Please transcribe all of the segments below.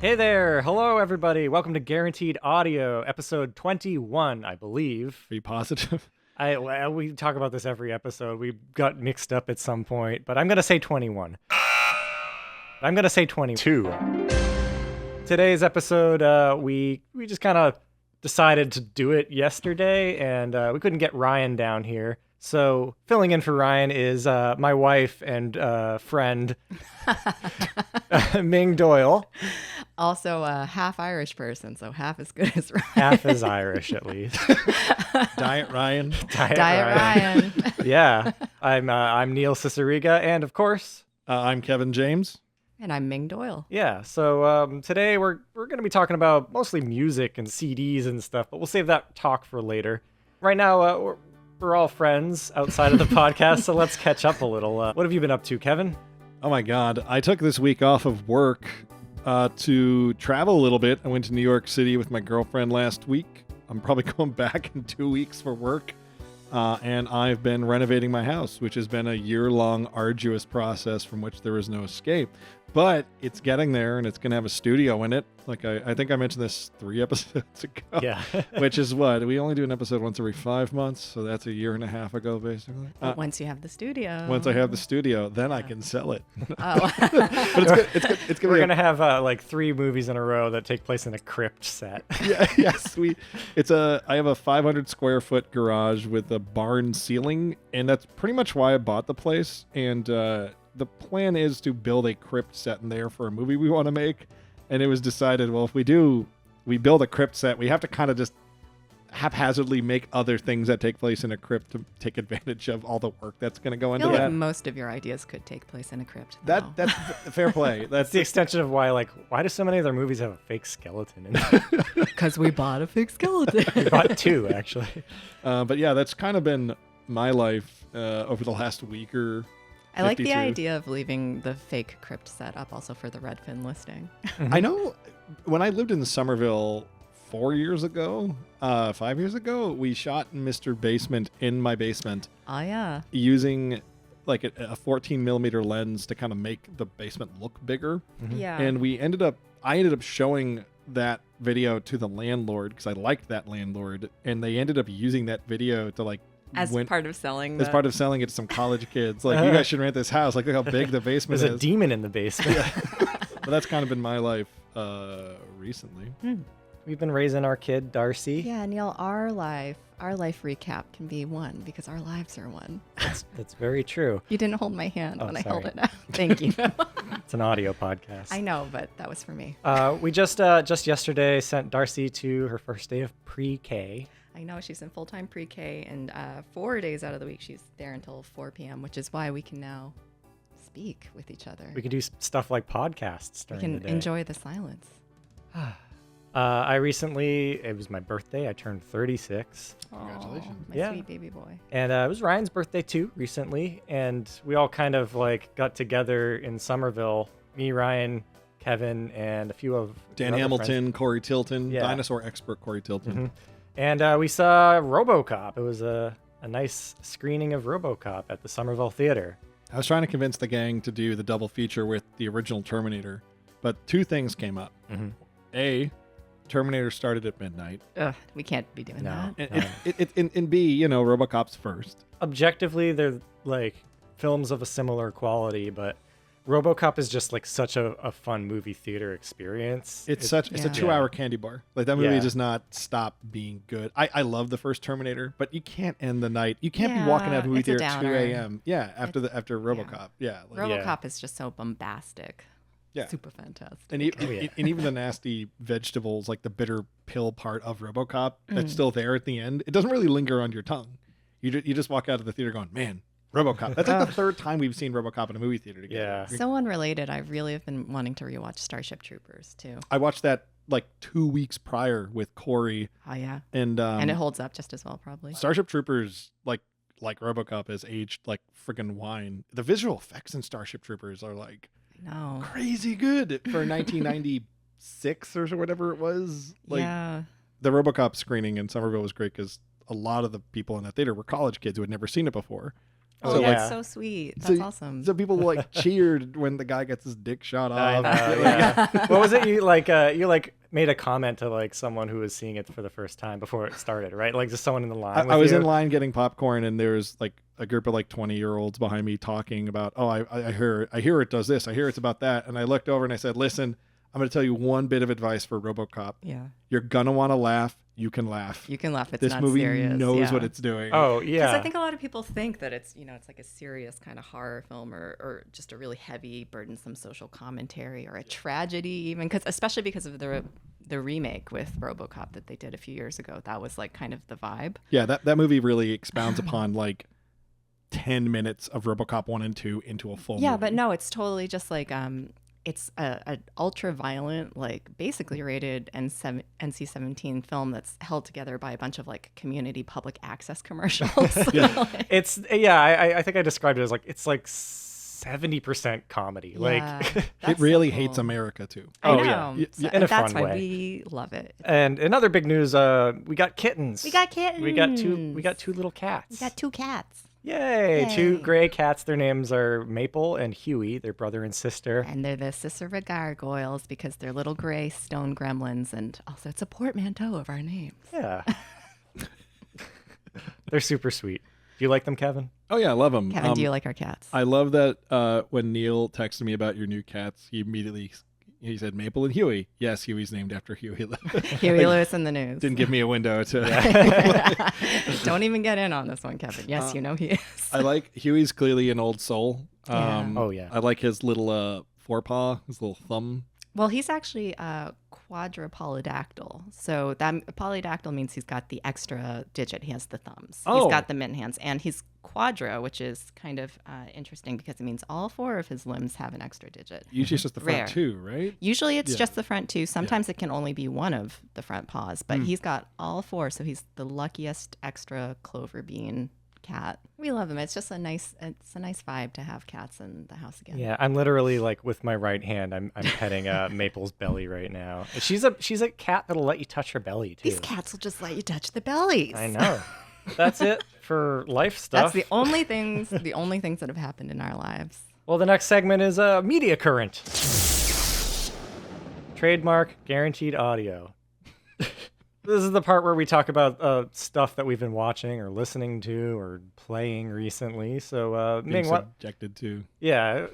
Hey there! Hello, everybody. Welcome to Guaranteed Audio, episode 21, I believe. Are you positive? We talk about this every episode. We got mixed up at some point, but I'm going to say 21. I'm going to say 22. Today's episode, we just kind of decided to do it yesterday, and we couldn't get Ryan down here. So filling in for Ryan is my wife and friend, Ming Doyle. Also a half Irish person, so half as good as Ryan. Half as Irish, at least. Diet Ryan. Diet Ryan. Yeah, I'm Neil Ciceriga, and of course, I'm Kevin James. And I'm Ming Doyle. yeah. So today we're going to be talking about mostly music and CDs and stuff, but we'll save that talk for later. Right now, we're all friends outside of the podcast, so let's catch up a little. What have you been up to, Kevin? Oh my God. I took this week off of work to travel a little bit. I went to New York City with my girlfriend last week. I'm probably going back in 2 weeks for work. And I've been renovating my house, which has been a year-long arduous process from which there is no escape. But it's getting there, and it's going to have a studio in it. Like I think I mentioned this 3 episodes ago. Yeah. Which is what? We only do an episode once every 5 months, so that's a year and a half ago, basically. But once you have the studio. Once I have the studio, then I can sell it. Oh. But it's good. It's good. We're going to have like 3 movies in a row that take place in a crypt set. Yes. I have a 500 square foot garage with a barn ceiling, and that's pretty much why I bought the place. And the plan is to build a crypt set in there for a movie we want to make. And it was decided, well, if we build a crypt set, we have to kind of just haphazardly make other things that take place in a crypt to take advantage of all the work that's going to go I into feel that. like most of your ideas could take place in a crypt. That's fair play. That's That's the extension of why do so many of their movies have a fake skeleton in them? Because we bought a fake skeleton. We bought 2, actually. but yeah, that's kind of been my life over the last week or I like the 52. idea of leaving the fake crypt set up also for the Redfin listing. I know when I lived in Somerville 4 years ago, 5 years ago, we shot Mr. Basement in my basement Oh, yeah. using like a 14 millimeter lens to kind of make the basement look bigger. Yeah. And I ended up showing that video to the landlord because I liked that landlord, and they ended up using that video to As part of selling it to some college kids. Like, you guys should rent this house. Like, look how big the basement There's is. a demon in the basement. But that's kind of been my life recently. We've been raising our kid, Darcy. Yeah, Neil, our life recap can be one because our lives are one. That's very true. You didn't hold my hand Oh, when I sorry. held it out. Thank you. It's an audio podcast. I know, but that was for me. We just yesterday sent Darcy to her first day of pre-K. I know she's in full-time pre-K, and 4 days out of the week she's there until 4 p.m., which is why we can now speak with each other. We can do stuff like podcasts We during can the day. enjoy the silence. It was my birthday. I turned 36. Congratulations. My Yeah. sweet baby boy. And it was Ryan's birthday too recently. And we all kind of got together in Somerville. Me, Ryan, Kevin, and a few of Dan your other Hamilton, friends. Corey Tilton, Yeah. dinosaur expert Corey Tilton. And we saw RoboCop. It was a nice screening of RoboCop at the Somerville Theater. I was trying to convince the gang to do the double feature with the original Terminator, but 2 things came up. A, Terminator started at midnight, Ugh, we can't be doing No. that. and B, RoboCop's first. Objectively, they're films of a similar quality, but RoboCop is just such a fun movie theater experience. It's a Yeah. 2-hour candy bar. Like, that movie Yeah. does not stop being good. I love the first Terminator, but you can't end the night. You can't be walking out of a movie it's a theater at 2 downer. a.m. Yeah, after RoboCop. Yeah. RoboCop is just so bombastic. Yeah. Super fantastic. And, yeah. and even the nasty vegetables, like the bitter pill part of RoboCop, that's still there at the end. It doesn't really linger on your tongue. You just walk out of the theater going, man, RoboCop. That's like the 3rd time we've seen RoboCop in a movie theater together. Yeah. So unrelated, I really have been wanting to rewatch Starship Troopers too. I watched that 2 weeks prior with Corey, Oh yeah, and and it holds up just as well, probably. Starship Troopers, like RoboCop, has aged like freaking wine. The visual effects in Starship Troopers are No. crazy good for 1996 or whatever it was. Yeah. The RoboCop screening in Somerville was great because a lot of the people in that theater were college kids who had never seen it before. Oh, So, yeah. that's so sweet. That's So- awesome. So people like cheered when the guy gets his dick shot I off. know, yeah. What was it? You made a comment to like someone who was seeing it for the first time before it started, right? Like just someone in the line. I was you. in line getting popcorn, and there was like a group of like 20-year-olds behind me talking about, oh, I hear it does this. I hear it's about that. And I looked over and I said, listen, I'm going to tell you one bit of advice for RoboCop. Yeah. You're going to want to laugh. You can laugh. You can laugh. It's This not movie serious. knows what it's doing. Oh Because yeah. I think a lot of people think that it's, it's like a serious kind of horror film or just a really heavy, burdensome social commentary or a tragedy even. Especially because of the remake with RoboCop that they did a few years ago. That was like kind of the vibe. Yeah, that movie really expounds upon like 10 minutes of RoboCop 1 and 2 into a full movie. Yeah, but no, it's totally just like it's a ultra violent, like basically rated NC-17 film that's held together by a bunch of like community public access commercials. Yeah. It's I think I described it as like it's like 70% comedy. It really hates America too. I Oh, know. yeah. So- In a that's fun why way. we love it. And another big news, we got kittens. We got kittens. We got two little cats. We got 2 cats. Yay! Yay. 2 gray cats. Their names are Maple and Huey. They're brother and sister. And they're the Sissera gargoyles because they're little gray stone gremlins, and also it's a portmanteau of our names. Yeah. They're super sweet. Do you like them, Kevin? Oh yeah, I love them. Kevin, do you like our cats? I love that when Neil texted me about your new cats, he said Maple and Huey. Yes, Huey's named after Huey. Huey Lewis in the news. Didn't give me a window to. Don't even get in on this one, Kevin. Yes, he is. I like Huey's clearly an old soul. Yeah. Oh, yeah. I like his little forepaw, his little thumb. Well, he's actually a quadrupolydactyl. So that polydactyl means he's got the extra digit. He has the thumbs. Oh. He's got the mitten hands. And he's quadra, which is kind of interesting because it means all 4 of his limbs have an extra digit. Usually it's just the front Rare. two, right? Usually it's Yeah. just the front 2. Sometimes it can only be one of the front paws, but he's got all 4. So he's the luckiest extra clover bean cat. We love them. It's just a nice vibe to have cats in the house again. Yeah, I'm literally like with my right hand, I'm petting Maple's belly right now. She's a cat that'll let you touch her belly too. These cats will just let you touch the bellies. I know. That's it for life stuff. That's the only things that have happened in our lives. Well, the next segment is media current. Trademark guaranteed audio. This is the part where we talk about stuff that we've been watching or listening to or playing recently. So, Being Ming, what? subjected to. Yeah,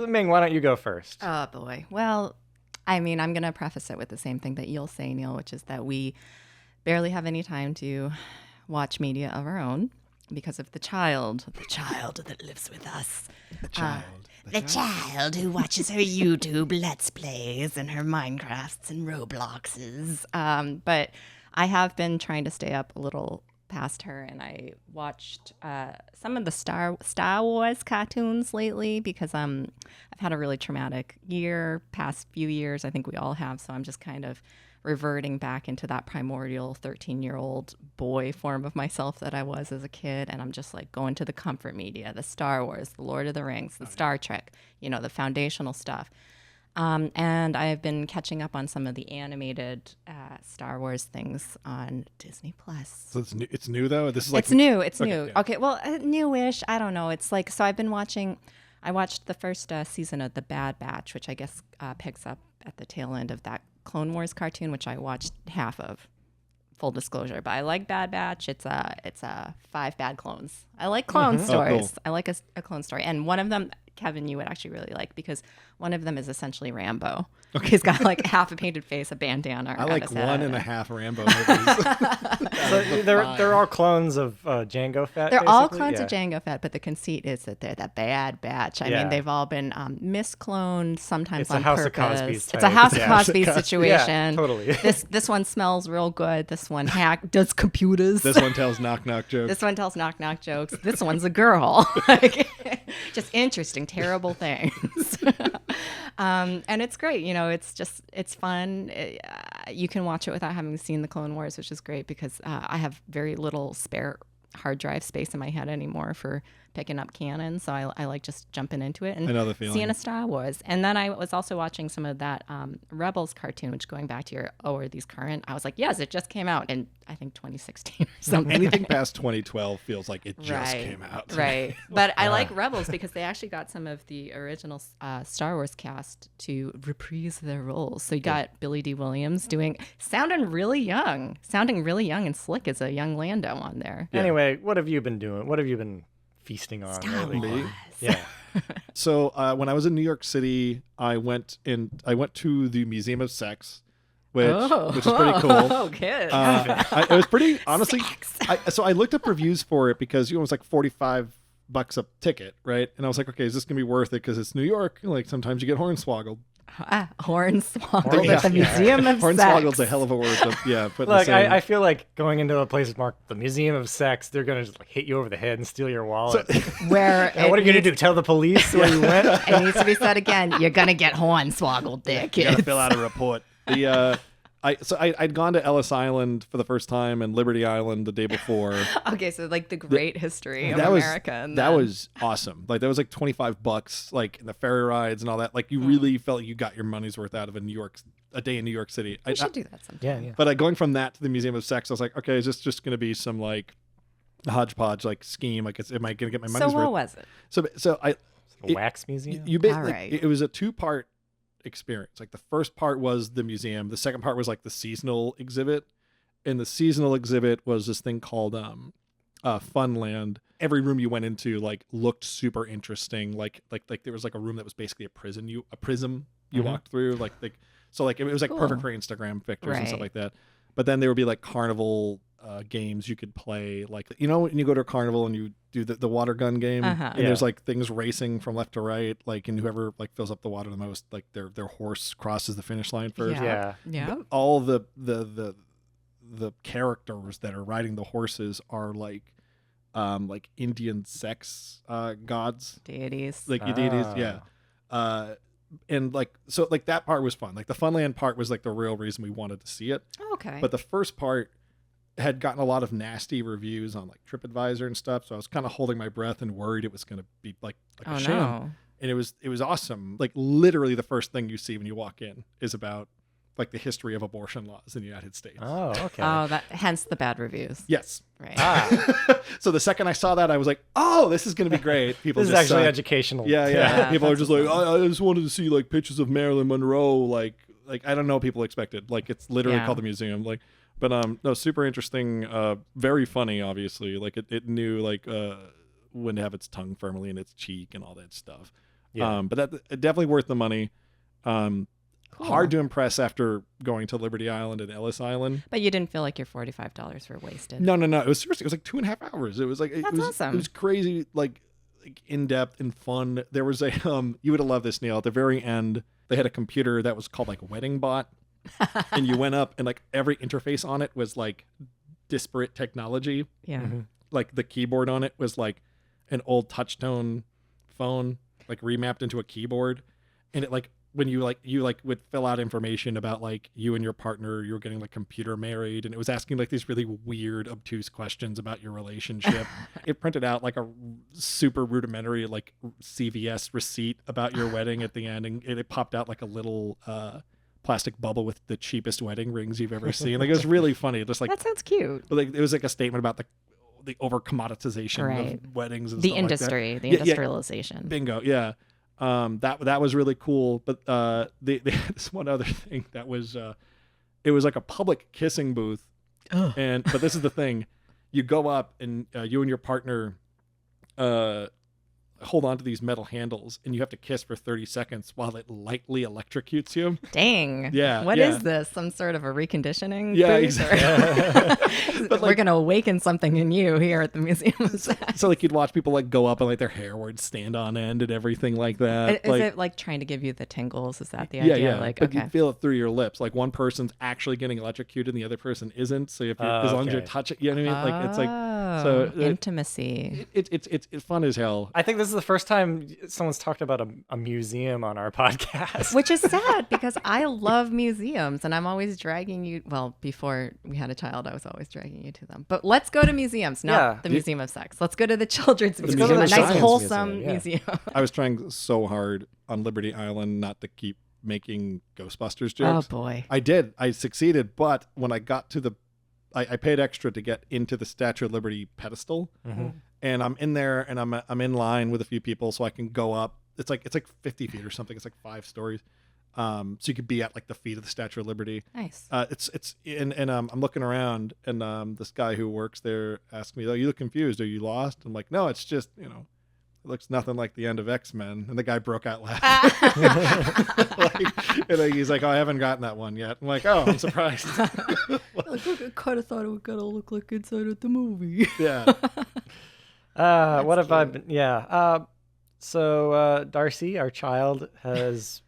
Ming, why don't you go first? Oh boy. Well, I mean, I'm gonna preface it with the same thing that you'll say, Neil, which is that we barely have any time to watch media of our own because of the child that lives with us. The child. The child who watches her YouTube Let's Plays and her Minecrafts and Robloxes. But I have been trying to stay up a little past her, and I watched some of the Star Wars cartoons lately because I've had a really traumatic past few years. I think we all have, so I'm just kind of reverting back into that primordial 13-year-old boy form of myself that I was as a kid. And I'm just like going to the comfort media, the Star Wars, the Lord of the Rings, the Star Trek, the foundational stuff. And I've been catching up on some of the animated Star Wars things on Disney Plus. So it's new though. This is like It's new. Okay, yeah. Okay, well, newish. I don't know. It's like, so I watched the first season of The Bad Batch, which I guess picks up at the tail end of that Clone Wars cartoon, which I watched half of. Full disclosure, but I like Bad Batch. It's a 5 bad clones. I like clone stories. cool. I like a clone story, and one of them, Kevin, you would actually really like because one of them is essentially Rambo. Okay. He's got like half a painted face, a bandana. I around like his head. 1.5 Rambo movies. So they're all clones of Django Fett. They're all basically? clones Yeah. of Django Fett, but the conceit is that they're the Bad Batch. I Yeah. mean, they've all been miscloned, sometimes It's a on House of purpose. Cosby's It's a type. House Yeah. of Cosby situation. Yeah, totally. This one smells real good. This one does computers. This one tells knock knock jokes. This one tells knock knock jokes. This one's a girl. Like, just interesting, terrible things. And it's great. It's fun. You can watch it without having seen the Clone Wars, which is great because I have very little spare hard drive space in my head anymore for picking up canon, so I like just jumping into it and Another feeling. seeing a Star Wars. And then I was also watching some of that Rebels cartoon, which going back to your, are these current? I was like, yes, it just came out in, I think, 2016 or something. Anything past 2012 feels like it just Right. came out. Right. But I like Rebels because they actually got some of the original Star Wars cast to reprise their roles. So you got Billy D. Williams sounding really young and slick as a young Lando on there. Yeah. Anyway, what have you been doing? What have you been feasting on Star lately? Wars. Yeah. So when I was in New York City, I went to the Museum of Sex, which is pretty cool. Oh, good. It was pretty, honestly. Sex. So I looked up reviews for it because it was like $45 a ticket, right? And I was like, okay, is this gonna be worth it? Because it's New York. Like sometimes you get hornswoggled. Hornswoggled Yeah. at the Museum of Hornswoggled's Sex. a hell of a word. But Look, I feel like going into a place marked the Museum of Sex, they're gonna just like hit you over the head and steal your wallet. Where What are you gonna do? Tell the police where you went? It needs to be said again. You're gonna get hornswoggled there, you gotta kids. fill out a report. I'd gone to Ellis Island for the first time and Liberty Island the day before. Okay, so like the great history of that was America. And that then- was awesome. Like that was like $25, like in the ferry rides and all that. Like you really felt like you got your money's worth out of a day in New York City. We should do that sometime. Yeah. But going from that to the Museum of Sex, I was like, okay, is this just gonna be some like hodgepodge like scheme? Like, am I gonna get my money's So worth? what was it? So A wax museum. you basically All right. it was a 2-part experience. Like the first part was the museum, the second part was like the seasonal exhibit, and the seasonal exhibit was this thing called Funland. Every room you went into like looked super interesting. Like there was like a room that was basically a prism you Mhm. walked through. Like so like it was like Cool. perfect for Instagram pictures and stuff Right. like that. But then there would be like carnival games you could play, like when you go to a carnival and you do the water gun game, Uh-huh. and there's like things racing from left to right, like, and whoever like fills up the water the most, like their horse crosses the finish line first. Yeah. Yeah. But all the characters that are riding the horses are like Indian sex gods, Deities. like deities, Ah. yeah. And like so like that part was fun. Like the Funland part was like the real reason we wanted to see it. Okay. But the first part had gotten a lot of nasty reviews on like TripAdvisor and stuff, so I was kind of holding my breath and worried it was going to be like oh a sham. no. And it was awesome. Like literally the first thing you see when you walk in is about like the history of abortion laws in the United States. Oh, okay. Oh, that hence the bad reviews. Yes. Right. Ah, So the second I saw that, I was like, "Oh, this is going to be great." People this is just actually suck. educational. Yeah. Yeah, People are that's just like, I just wanted to see like pictures of Marilyn Monroe. Like I don't know what people expected. Like it's literally Yeah. called the museum. Like, but no, super interesting. Very funny, obviously. Like it knew like when to have its tongue firmly in its cheek and all that stuff. Yeah. But that definitely worth the money. Cool. Hard to impress after going to Liberty Island and Ellis Island. But you didn't feel like your $45 were wasted. No. It was seriously. It was like 2.5 hours. It was like That's it was awesome. It was crazy, like in depth and fun. There was a you would have loved this, Neil. At the very end, they had a computer that was called like Wedding Bot, and you went up and like every interface on it was like disparate technology. Yeah. Mhm. Like the keyboard on it was like an old touchtone phone, like remapped into a keyboard, and it like when you would fill out information about like you and your partner, you were getting like computer married, and it was asking like these really weird, obtuse questions about your relationship. It printed out like a super rudimentary like CVS receipt about your wedding at the end, and it popped out like a little plastic bubble with the cheapest wedding rings you've ever seen. Like it was really funny. Just like, That sounds cute. but, like it was like a statement about the over commoditization Right. of weddings and The stuff like that. industry, the Yeah, yeah. industrialization. Bingo, yeah. That was really cool. But they had this one other thing that was it was like a public kissing booth. But this is the thing. You go up and you and your partner hold on to these metal handles, and you have to kiss for 30 seconds while it lightly electrocutes you. Dang. Yeah, What is yeah. this? Some sort of a reconditioning? Yeah, booth, exactly. or- But, We're like- going to awaken something in you here at the Museum of Sex. So like you'd watch people like go up and like their hair would stand on end and everything like that. Is like, it like trying to give you the tingles? Is that the yeah, idea? yeah. Like, but okay. you feel it through your lips. Like one person's actually getting electrocuted and the other person isn't. So if you're, as long as you're Okay. touching, you know what I mean? Like it's like Oh, so it- intimacy. it's fun as hell. I think this the first time someone's talked about a museum on our podcast. Which is sad because I love museums and I'm always dragging you. Well, before we had a child, I was always dragging you to them. But let's go to museums, not the Museum of Sex. Let's go to the Children's Museum. Museum A of nice, Science wholesome Museum, museum. I was trying so hard on Liberty Island not to keep making Ghostbusters jokes. Oh, boy. I did. I succeeded. But when I got to I paid extra to get into the Statue of Liberty pedestal. Mm-hmm. And I'm in there, and I'm in line with a few people, so I can go up. It's like 50 feet or something. It's like 5 stories. So you could be at like the feet of the Statue of Liberty. Nice. I'm looking around, and this guy who works there asked me, "Oh, you look confused. Are you lost?" I'm like, "No, it's just it looks nothing like the end of X-Men." And the guy broke out laughing. He's like, "Oh, I haven't gotten that one yet." I'm like, "Oh, I'm surprised." I kind of thought it would kind of look like inside of the movie. Yeah. What have I been? Yeah. So Darcy, our child, has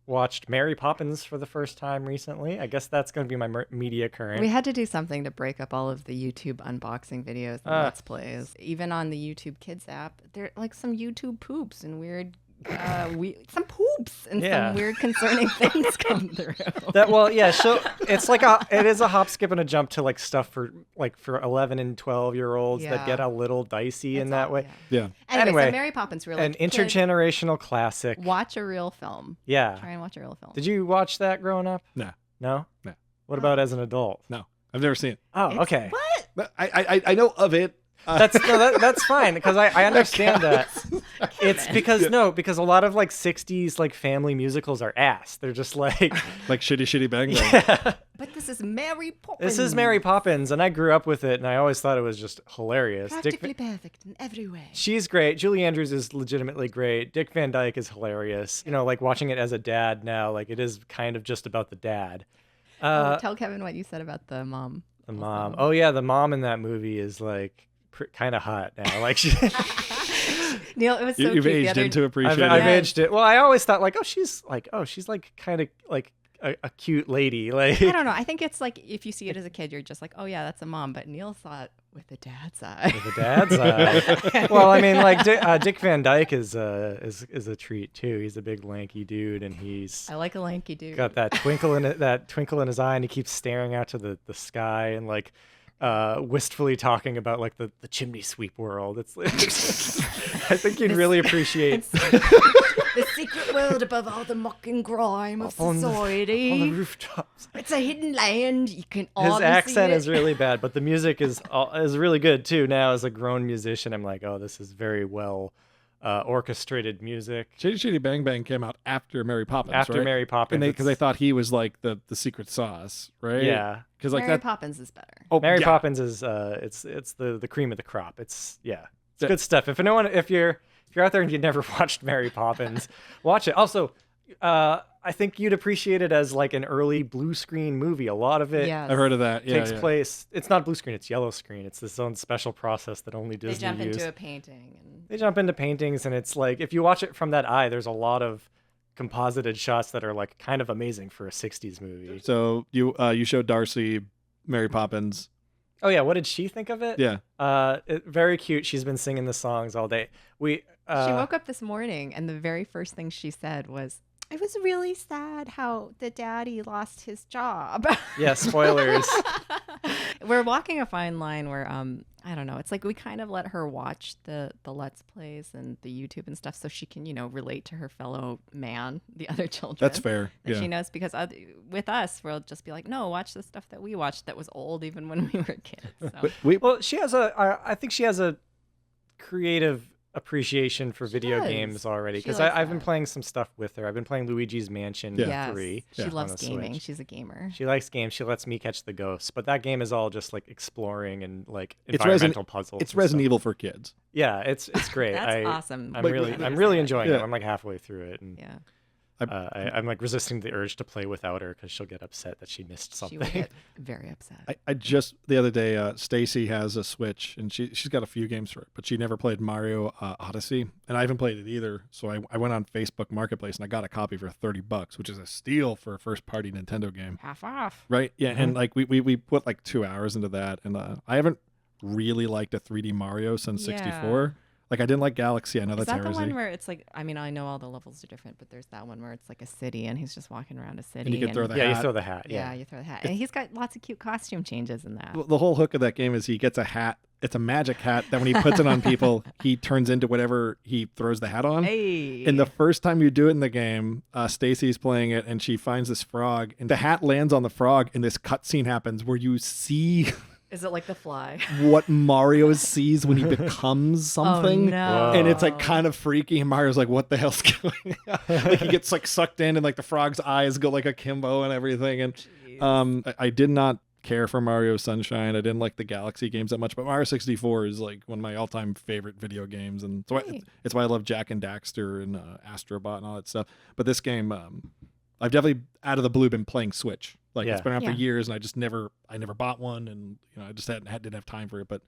watched Mary Poppins for the first time recently. I guess that's going to be my media current. We had to do something to break up all of the YouTube unboxing videos and Let's Plays. Even on the YouTube Kids app, there are like some YouTube poops and weird, some poops and some weird concerning things come through. It is a hop, skip, and a jump to like stuff for 11 and 12-year-olds that get a little dicey in that way. Yeah. Anyway, so Mary Poppins really an intergenerational classic. Watch a real film. Yeah. Try and watch a real film. Did you watch that growing up? No. No? No. What about as an adult? No. I've never seen it. Oh, okay. What? I know of it. That's fine because I understand that. It's because a lot of like 60s like family musicals are ass. They're just like shitty bang bang. Yeah. But this is Mary Poppins. This is Mary Poppins, and I grew up with it, and I always thought it was just hilarious. Practically perfect in every way. She's great. Julie Andrews is legitimately great. Dick Van Dyke is hilarious. Like watching it as a dad now, like it is kind of just about the dad. Tell Kevin what you said about the mom. The mom. Oh yeah, the mom in that movie is like kind of hot now. Like Neil, it was so You've cute. aged into appreciating it. I've aged it. Well, I always thought like, she's like kind of like a cute lady. Like I don't know. I think it's like if you see it as a kid, you're just like, oh yeah, that's a mom. But Neil saw it with the dad's eye. With the dad's eye. Well, I mean, like Dick Van Dyke is a treat too. He's a big lanky dude, and I like a lanky dude. Got that twinkle in his eye, and he keeps staring out to the sky and like wistfully talking about like the chimney sweep world. It's I think you'd really appreciate the secret world above all the muck and grime of society. on the rooftops. It's a hidden land. You can all His accent is really bad, but the music is really good too. Now as a grown musician, I'm like, oh, this is very well orchestrated music. Shitty Bang Bang came out after Mary Poppins, After right? Mary Poppins. Because they thought he was like the secret sauce, right? Yeah. Because like Mary Poppins is better. Oh, Mary yeah. Poppins is it's the cream of the crop. It's good stuff. If you're out there and you've never watched Mary Poppins, watch it. Also, I think you'd appreciate it as like an early blue screen movie. A lot of it I've heard of that. takes place. It's not blue screen, it's yellow screen. It's this own special process that only Disney They jump use. into a painting. They jump into paintings, and it's like if you watch it from that eye, there's a lot of composited shots that are like kind of amazing for a 60s movie. So you showed Darcy Mary Poppins. Oh yeah, what did she think of it? Yeah. Very cute. She's been singing the songs all day. She woke up this morning, and the very first thing she said was, "It was really sad how the daddy lost his job." Yeah, spoilers. We're walking a fine line where I don't know. It's like we kind of let her watch the Let's Plays and the YouTube and stuff, so she can relate to her fellow man, the other children. That's fair. That Yeah. she knows, because with us, we'll just be like, no, watch the stuff that we watched that was old even when we were kids. So. But She has I think she has a creative appreciation for video games already, because I've been playing some stuff with her. I've been playing Luigi's Mansion 3. She loves on the gaming. Switch. She's a gamer. She likes games. She lets me catch the ghosts, but that game is all just like exploring and like environmental puzzles. It's Resident Evil for kids. Yeah, it's great. That's awesome. I'm really enjoying it. Yeah. I'm like halfway through it, and Yeah. I'm like resisting the urge to play without her because she'll get upset that she missed She something. would get very upset. I just the other day, Stacy has a Switch, and she's got a few games for it, but she never played Mario Odyssey, and I haven't played it either. So I went on Facebook Marketplace and I got a copy for $30, which is a steal for a first party Nintendo game. Half off. Right? Yeah, and like we put like 2 hours into that, and I haven't really liked a 3D Mario since 64. Like I didn't like Galaxy. I know Is that's that the heresy. one where it's like, I mean, I know all the levels are different, but there's that one where it's like a city and he's just walking around a city. And you can throw the Yeah, hat. you throw the hat. Yeah, Yeah. you throw the hat. And he's got lots of cute costume changes in that. The whole hook of that game is he gets a hat. It's a magic hat that when he puts it on people, he turns into whatever he throws the hat on. Hey. And the first time you do it in the game, Stacy's playing it and she finds this frog and the hat lands on the frog and this cutscene happens where you see Is it like The Fly? what Mario sees when he becomes something. Oh, no. And it's like kind of freaky. And Mario's like, what the hell's going on? Like he gets like sucked in and like the frog's eyes go like akimbo and everything. And I did not care for Mario Sunshine. I didn't like the Galaxy games that much, but Mario 64 is like one of my all-time favorite video games. And so it's why I love Jak and Daxter and Astrobot and all that stuff. But this game, I've definitely out of the blue been playing Switch. Like it's been around for years, and I never bought one, and I just didn't have time for it. But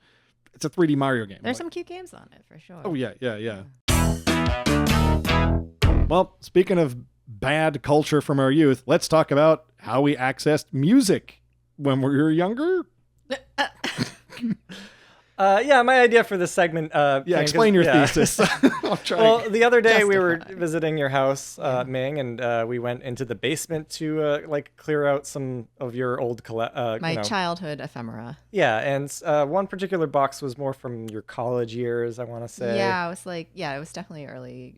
it's a 3D Mario game. There's some cute games on it for sure. Oh yeah. Well, speaking of bad culture from our youth, let's talk about how we accessed music when we were younger. Yeah, my idea for this segment. Explain your thesis. I'll try. Well, the other day we were Justify. visiting your house, Ming, and we went into the basement to like clear out some of your old My childhood ephemera. Yeah, and one particular box was more from your college years, I want to say. Yeah, it was definitely early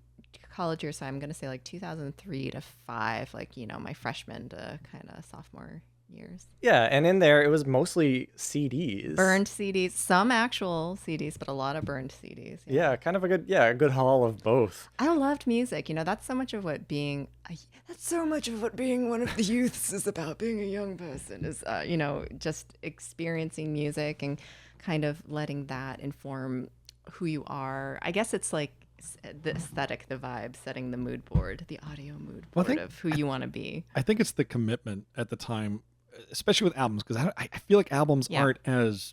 college years. So I'm going to say like 2003 to 5, like, my freshman to kind of sophomore years. Yeah, and in there it was mostly CDs. Burned CDs, some actual CDs, but a lot of burned CDs. Yeah, kind of a good haul of both. I loved music. That's so much of what being one of the youths is about. Being a young person is, just experiencing music and kind of letting that inform who you are. I guess it's like the aesthetic, the vibe, setting the mood board, the audio mood board of who you want to be. I think it's the commitment at the time, especially with albums, because I feel like albums aren't as,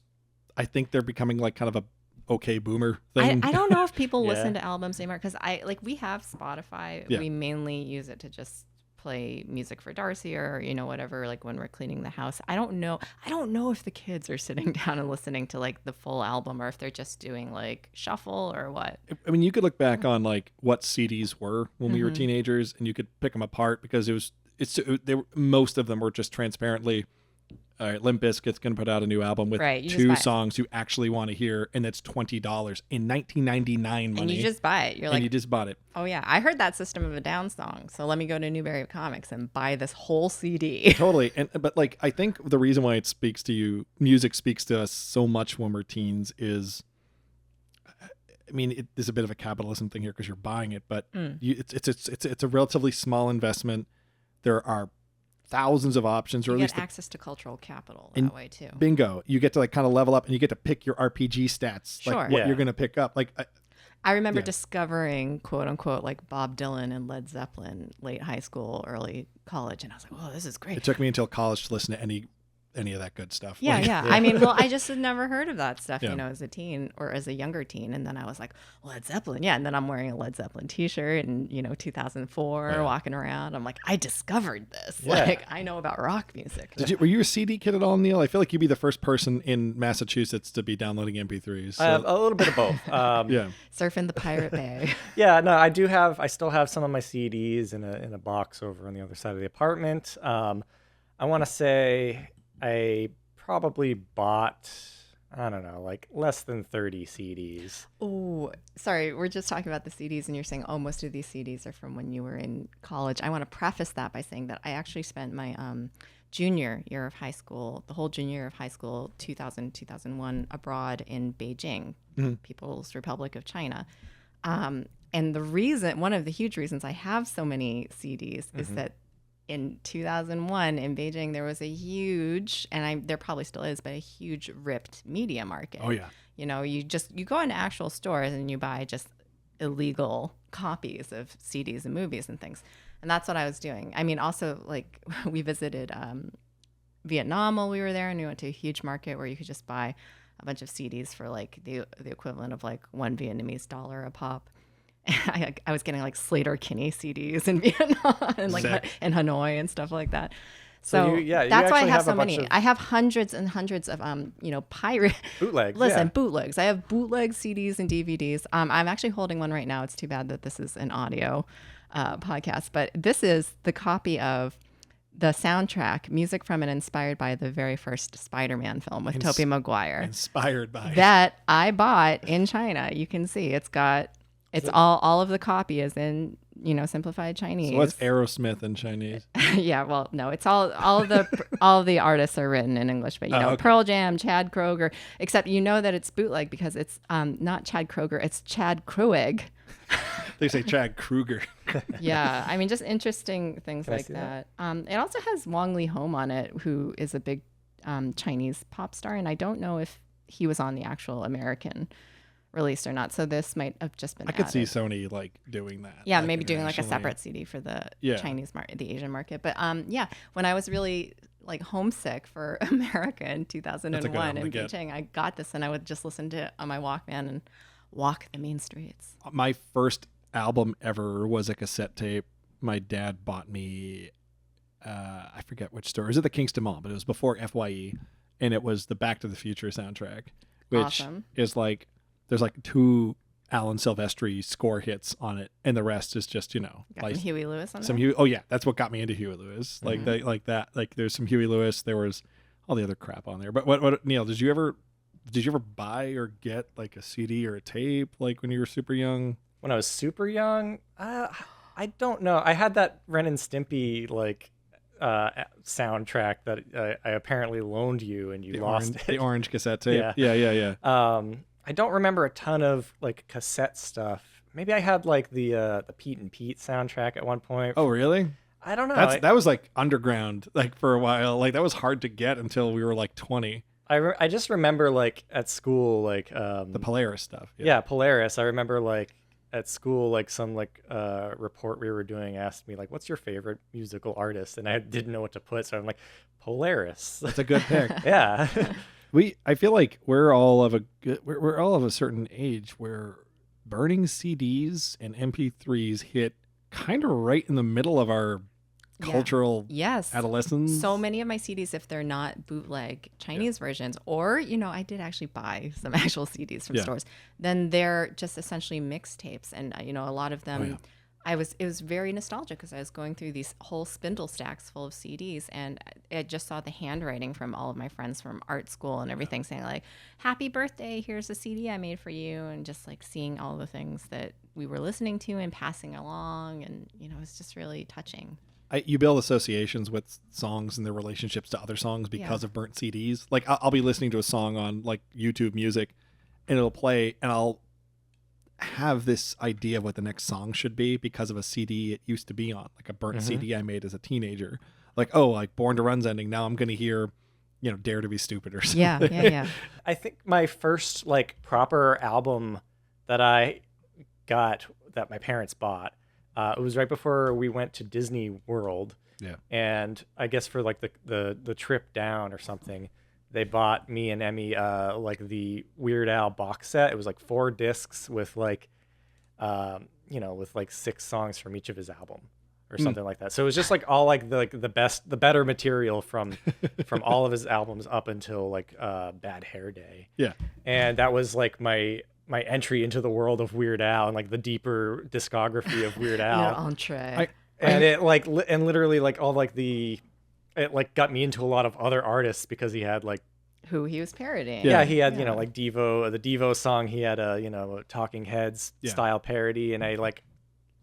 I think they're becoming like kind of a okay boomer thing. I don't know if people Yeah. listen to albums anymore because we have Spotify. Yeah. We mainly use it to just play music for Darcy or whatever, like when we're cleaning the house. I don't know if the kids are sitting down and listening to like the full album or if they're just doing like shuffle or what. I mean, you could look back on like what CDs were when we were teenagers, and you could pick them apart because most of them were just transparently, all right, Limp Bizkit's going to put out a new album with Right, you just 2 buy it. songs you actually want to hear, and that's $20 in 1999 money. And you just buy it. You're and like, you just bought it. oh yeah, I heard that System of a Down song, so let me go to Newberry Comics and buy this whole CD. Totally. But like, I think the reason why music speaks to us so much when we're teens is, I mean, there's a bit of a capitalism thing here because you're buying it, but it's a relatively small investment. There are thousands of options, or You at get least access to cultural capital that way too. bingo. You get to like kind of level up, and you get to pick your RPG stats, Sure. like what Yeah. you're going to pick up. Like, I remember Yeah. discovering, quote unquote, like Bob Dylan and Led Zeppelin late high school, early college, and I was like, "Whoa, this is great." it took me until college to listen to any of that good stuff. Yeah, Like, yeah. I mean, well, I just had never heard of that stuff, Yeah. as a teen or as a younger teen. And then I was like, Led Zeppelin. Yeah. And then I'm wearing a Led Zeppelin t-shirt and, 2004, Yeah. walking around. I'm like, I discovered this. Yeah. Like, I know about rock music. Were you a CD kid at all, Neil? I feel like you'd be the first person in Massachusetts to be downloading MP3s. So, A little bit of both. yeah. Surfing the Pirate Bay. Yeah, no, I still have some of my CDs in a box over on the other side of the apartment. I want to say I probably bought, I don't know, like less than 30 CDs. Oh, sorry. We're just talking about the CDs, and you're saying, oh, most of these CDs are from when you were in college. I want to preface that by saying that I actually spent my junior year of high school, the whole junior year of high school, 2000, 2001, abroad in Beijing, People's Republic of China. And one of the huge reasons I have so many CDs is that in 2001 in Beijing, there was a huge, and there probably still is, but a huge ripped media market. Oh, yeah. You go into actual stores and you buy just illegal copies of CDs and movies and things. And that's what I was doing. I mean, also, like, we visited Vietnam while we were there, and we went to a huge market where you could just buy a bunch of CDs for like the equivalent of like $1 Vietnamese a pop. I was getting like Slater Kinney CDs in Vietnam and like Sick. in Hanoi and stuff like that. So you that's why I actually have a so bunch many. of I have hundreds and hundreds of pirate bootlegs. Listen, yeah. bootlegs. I have bootleg CDs and DVDs. I'm actually holding one right now. It's too bad that this is an audio podcast, but this is the copy of the soundtrack, music from and inspired by the very first Spider-Man film with Tobey Maguire. Inspired by That I bought in China. You can see all of the copy is in simplified Chinese. So what's Aerosmith in Chinese? Yeah, well, no, it's all of the artists are written in English, but Okay. Pearl Jam, Chad Kroeger, except that it's bootleg because it's not Chad Kroeger, it's Chad Kroeg. They say Chad Kruger. Yeah, I mean, just interesting things Can I like see that. It also has Wong Lee Home on it, who is a big Chinese pop star, and I don't know if he was on the actual American release or not. So this might have just been. I could see added. Sony doing that. Yeah, maybe doing like a internationally. separate CD for the Yeah. Chinese market, the Asian market. But when I was really homesick for America in 2001 album in to get. Beijing, I got this and I would just listen to it on my Walkman and walk the main streets. My first album ever was a cassette tape. My dad bought me, I forget which store. It was at the Kingston Mall, but it was before FYE, and it was the Back to the Future soundtrack, which Awesome. is there's 2 Alan Silvestri score hits on it, and the rest is just Got some Huey Lewis on some there. Oh yeah, that's what got me into Huey Lewis. There's some Huey Lewis. There was all the other crap on there. But what Neil, did you ever buy or get a CD or a tape when you were super young? When I was super young, I don't know. I had that Ren and Stimpy soundtrack that I apparently loaned you, and you lost it. The orange cassette tape. Yeah. Yeah. I don't remember a ton of cassette stuff. Maybe I had the Pete and Pete soundtrack at one point. Oh really? I don't know. That was underground for a while. That was hard to get until we were 20. I just remember at school The Polaris stuff. yeah, Polaris. I remember at school some report we were doing asked me what's your favorite musical artist, and I didn't know what to put, so I'm like, Polaris. That's a good pick. Yeah. I feel like we're all of a certain age where burning CDs and MP3s hit kind of right in the middle of our cultural Yes. adolescence. So many of my CDs, if they're not bootleg Chinese versions, or, I did actually buy some actual CDs from stores, then they're just essentially mixtapes. And, a lot of them, it was very nostalgic because I was going through these whole spindle stacks full of CDs, and I just saw the handwriting from all of my friends from art school and everything saying happy birthday, here's a CD I made for you. And just seeing all the things that we were listening to and passing along. And, it was just really touching. You build associations with songs and their relationships to other songs because of burnt CDs. I'll be listening to a song on YouTube Music, and it'll play, and I'll have this idea of what the next song should be because of a CD it used to be on, a burnt CD I made as a teenager. Born to Run's ending. Now I'm going to hear, Dare to Be Stupid or something. Yeah. I think my first proper album that I got that my parents bought, it was right before we went to Disney World. Yeah. And I guess for the trip down or something, they bought me and Emmy the Weird Al box set. It was 4 discs with with 6 songs from each of his album or something like that. So it was just all the better material from all of his albums up until Bad Hair Day. Yeah. And that was my entry into the world of Weird Al and the deeper discography of Weird Al. Your entree. And it literally it got me into a lot of other artists because he had who he was parodying. yeah, he had Devo, the Devo song. He had a Talking Heads style parody, and I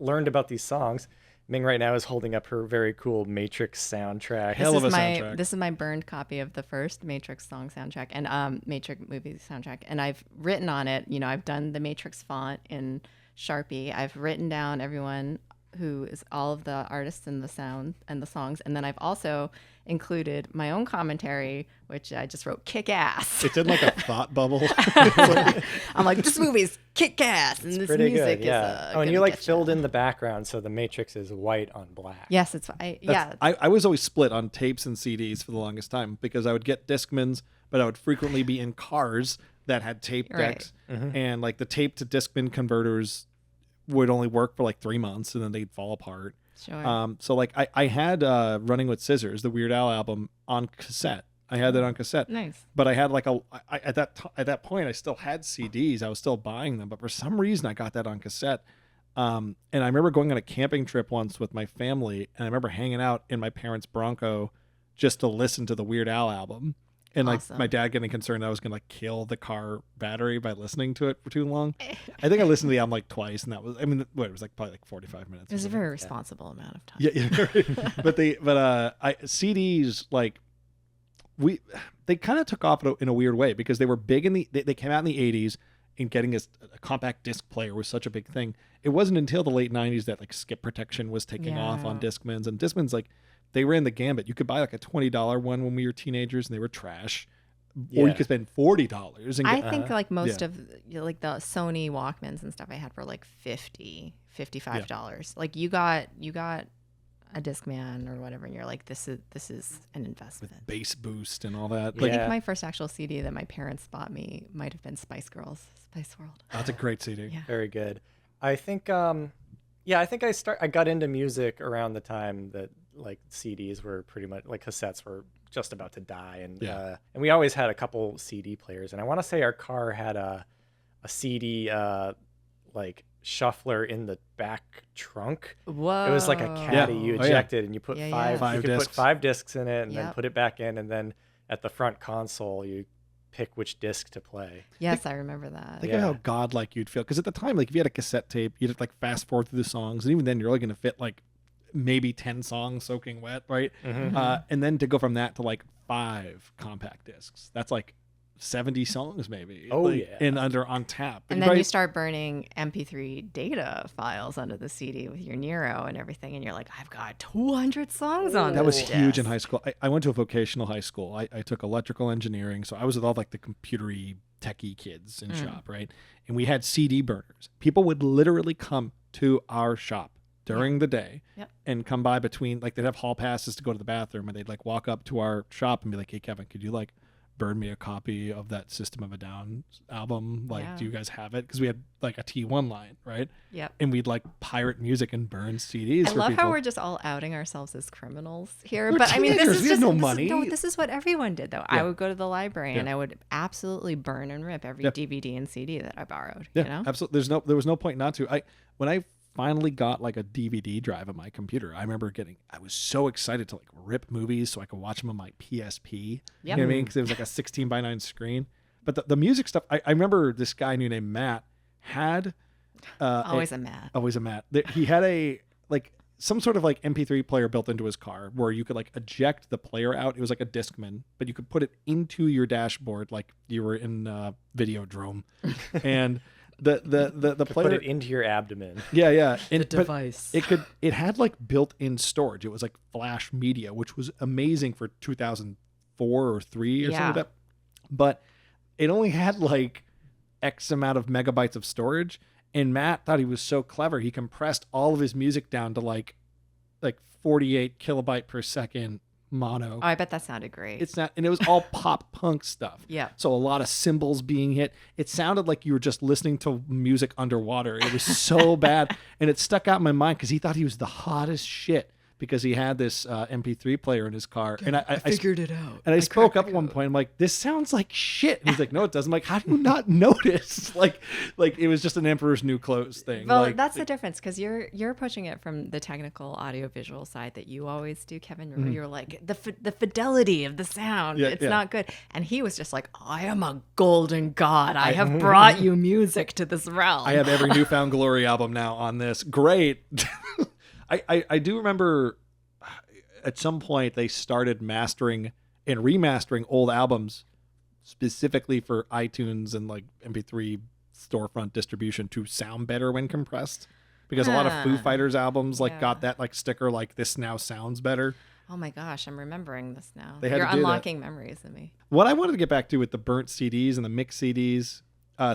learned about these songs. Ming right now is holding up her very cool Matrix soundtrack. Hell of a soundtrack. This is my burned copy of the first Matrix song soundtrack and Matrix movie soundtrack. And I've written on it, I've done the Matrix font in Sharpie. I've written down everyone who is all of the artists and the sound and the songs. And then I've also included my own commentary, which I just wrote kick ass. It's in a thought bubble. I'm this movie's kick ass and this Pretty music good, yeah. is and you gonna get filled in the background, so the Matrix is white on black. Yes, I was always split on tapes and CDs for the longest time because I would get Discmans, but I would frequently be in cars that had tape decks, and the tape to Discman converters would only work for 3 months and then they'd fall apart. Sure. So like I had Running with Scissors, the Weird Al album, on cassette. I had that on cassette. Nice. But I had like at that point I still had CDs. I was still buying them, but for some reason I got that on cassette. And I remember going on a camping trip once with my family, and I remember hanging out in my parents' Bronco just to listen to the Weird Al album. And like Awesome. my dad getting concerned I was gonna like kill the car battery by listening to it for too long. I think I listened to the album like twice, and that was it was like probably like 45 minutes. It was or a something. very responsible amount of time. Yeah. but CDs like they kind of took off in a weird way because they were big they came out in the 80s, and getting a compact disc player was such a big thing. It wasn't until the late 90s that like skip protection was taking off on Discmans, and Discmans like they ran the gambit. You could buy like a $20 one when we were teenagers and they were trash. Or you could spend $40 and I get, think like most of like the Sony Walkmans and stuff I had for like $55. Like you got a Discman or whatever, and you're like, this is an investment. with bass boost and all that. I Like, think my first actual CD that my parents bought me might have been Spice Girls, Spice World. that's a great CD. Yeah. Very good. I think I got into music around the time that like CDs were pretty much like cassettes were just about to die, and and we always had a couple CD players, and I want to say our car had a CD like shuffler in the back trunk. Whoa. It was like a caddy you ejected, and you put Yeah, five yeah. you could put 5 discs in it, and then Yep. put it back in, and then at the front console you pick which disc to play. Yes, I remember that. Think of how godlike you'd feel, because at the time, like if you had a cassette tape, you'd have to, like fast forward through the songs, and even then, you're only going to fit like maybe 10 songs soaking wet, right? And then to go from that to like 5 compact discs, that's like 70 songs maybe. Oh, like, yeah. and under on tap. And then you start burning MP3 data files onto the CD with your Nero and everything, and you're like, I've got 200 songs on that was this huge in disc. high school. I went to a vocational high school. I took electrical engineering, so I was with all like the computery techie kids in shop, right? And we had CD burners. People would literally come to our shop during the day and come by between, like they'd have hall passes to go to the bathroom, and they'd like walk up to our shop and be like, hey Kevin, could you like burn me a copy of that System of a Down album? Like, do you guys have it? Because we had like a T1 line, right? Yep. And we'd like pirate music and burn CDs. I for love people. how we're just all outing ourselves as criminals here. We're But I mean, this teenagers. is We had just no money. This is what everyone did, though. I would go to the library and I would absolutely burn and rip every DVD and CD that I borrowed. Yeah, you know? absolutely. There was no point not to. When I finally got like a DVD drive on my computer, I remember I was so excited to like rip movies so I could watch them on my PSP. You know what I mean? Because it was like a 16:9 screen. But the music stuff, I remember this guy named Matt had Always a Matt. always a Matt. He had a like some sort of like MP3 player built into his car where you could like eject the player out. It was like a Discman, but you could put it into your dashboard like you were in Videodrome, and the player Put it into your abdomen. yeah and, The device. it had like built-in storage. It was like flash media, which was amazing for 2004 or 3 or something like that, but it only had like X amount of megabytes of storage, and Matt thought he was so clever, he compressed all of his music down to like 48 kilobyte per second mono. Oh, I bet that sounded great. It's not, and it was all pop punk stuff. Yeah. So a lot of cymbals being hit. It sounded like you were just listening to music underwater. It was so bad, and it stuck out in my mind because he thought he was the hottest shit because he had this MP3 player in his car. And I figured it out. And I spoke up at one point. I'm like, "This sounds like shit." And he's like, "No, it doesn't." I'm like, "How do you not notice?" Like it was just an Emperor's New Clothes thing. Well, like, that's the difference, because you're approaching it from the technical audiovisual side that you always do, Kevin. You're like the fidelity of the sound. It's not good, and he was just like, I am a golden god. I have brought you music to this realm. I have every Newfound Glory album now on this. Great. I do remember at some point they started mastering and remastering old albums specifically for iTunes and like MP3 storefront distribution to sound better when compressed, because a lot of Foo Fighters albums like got that like sticker like this now sounds better. Oh my gosh, I'm remembering this now. They had You're to do that. unlocking memories of me. What I wanted to get back to with the burnt CDs and the mixed CDs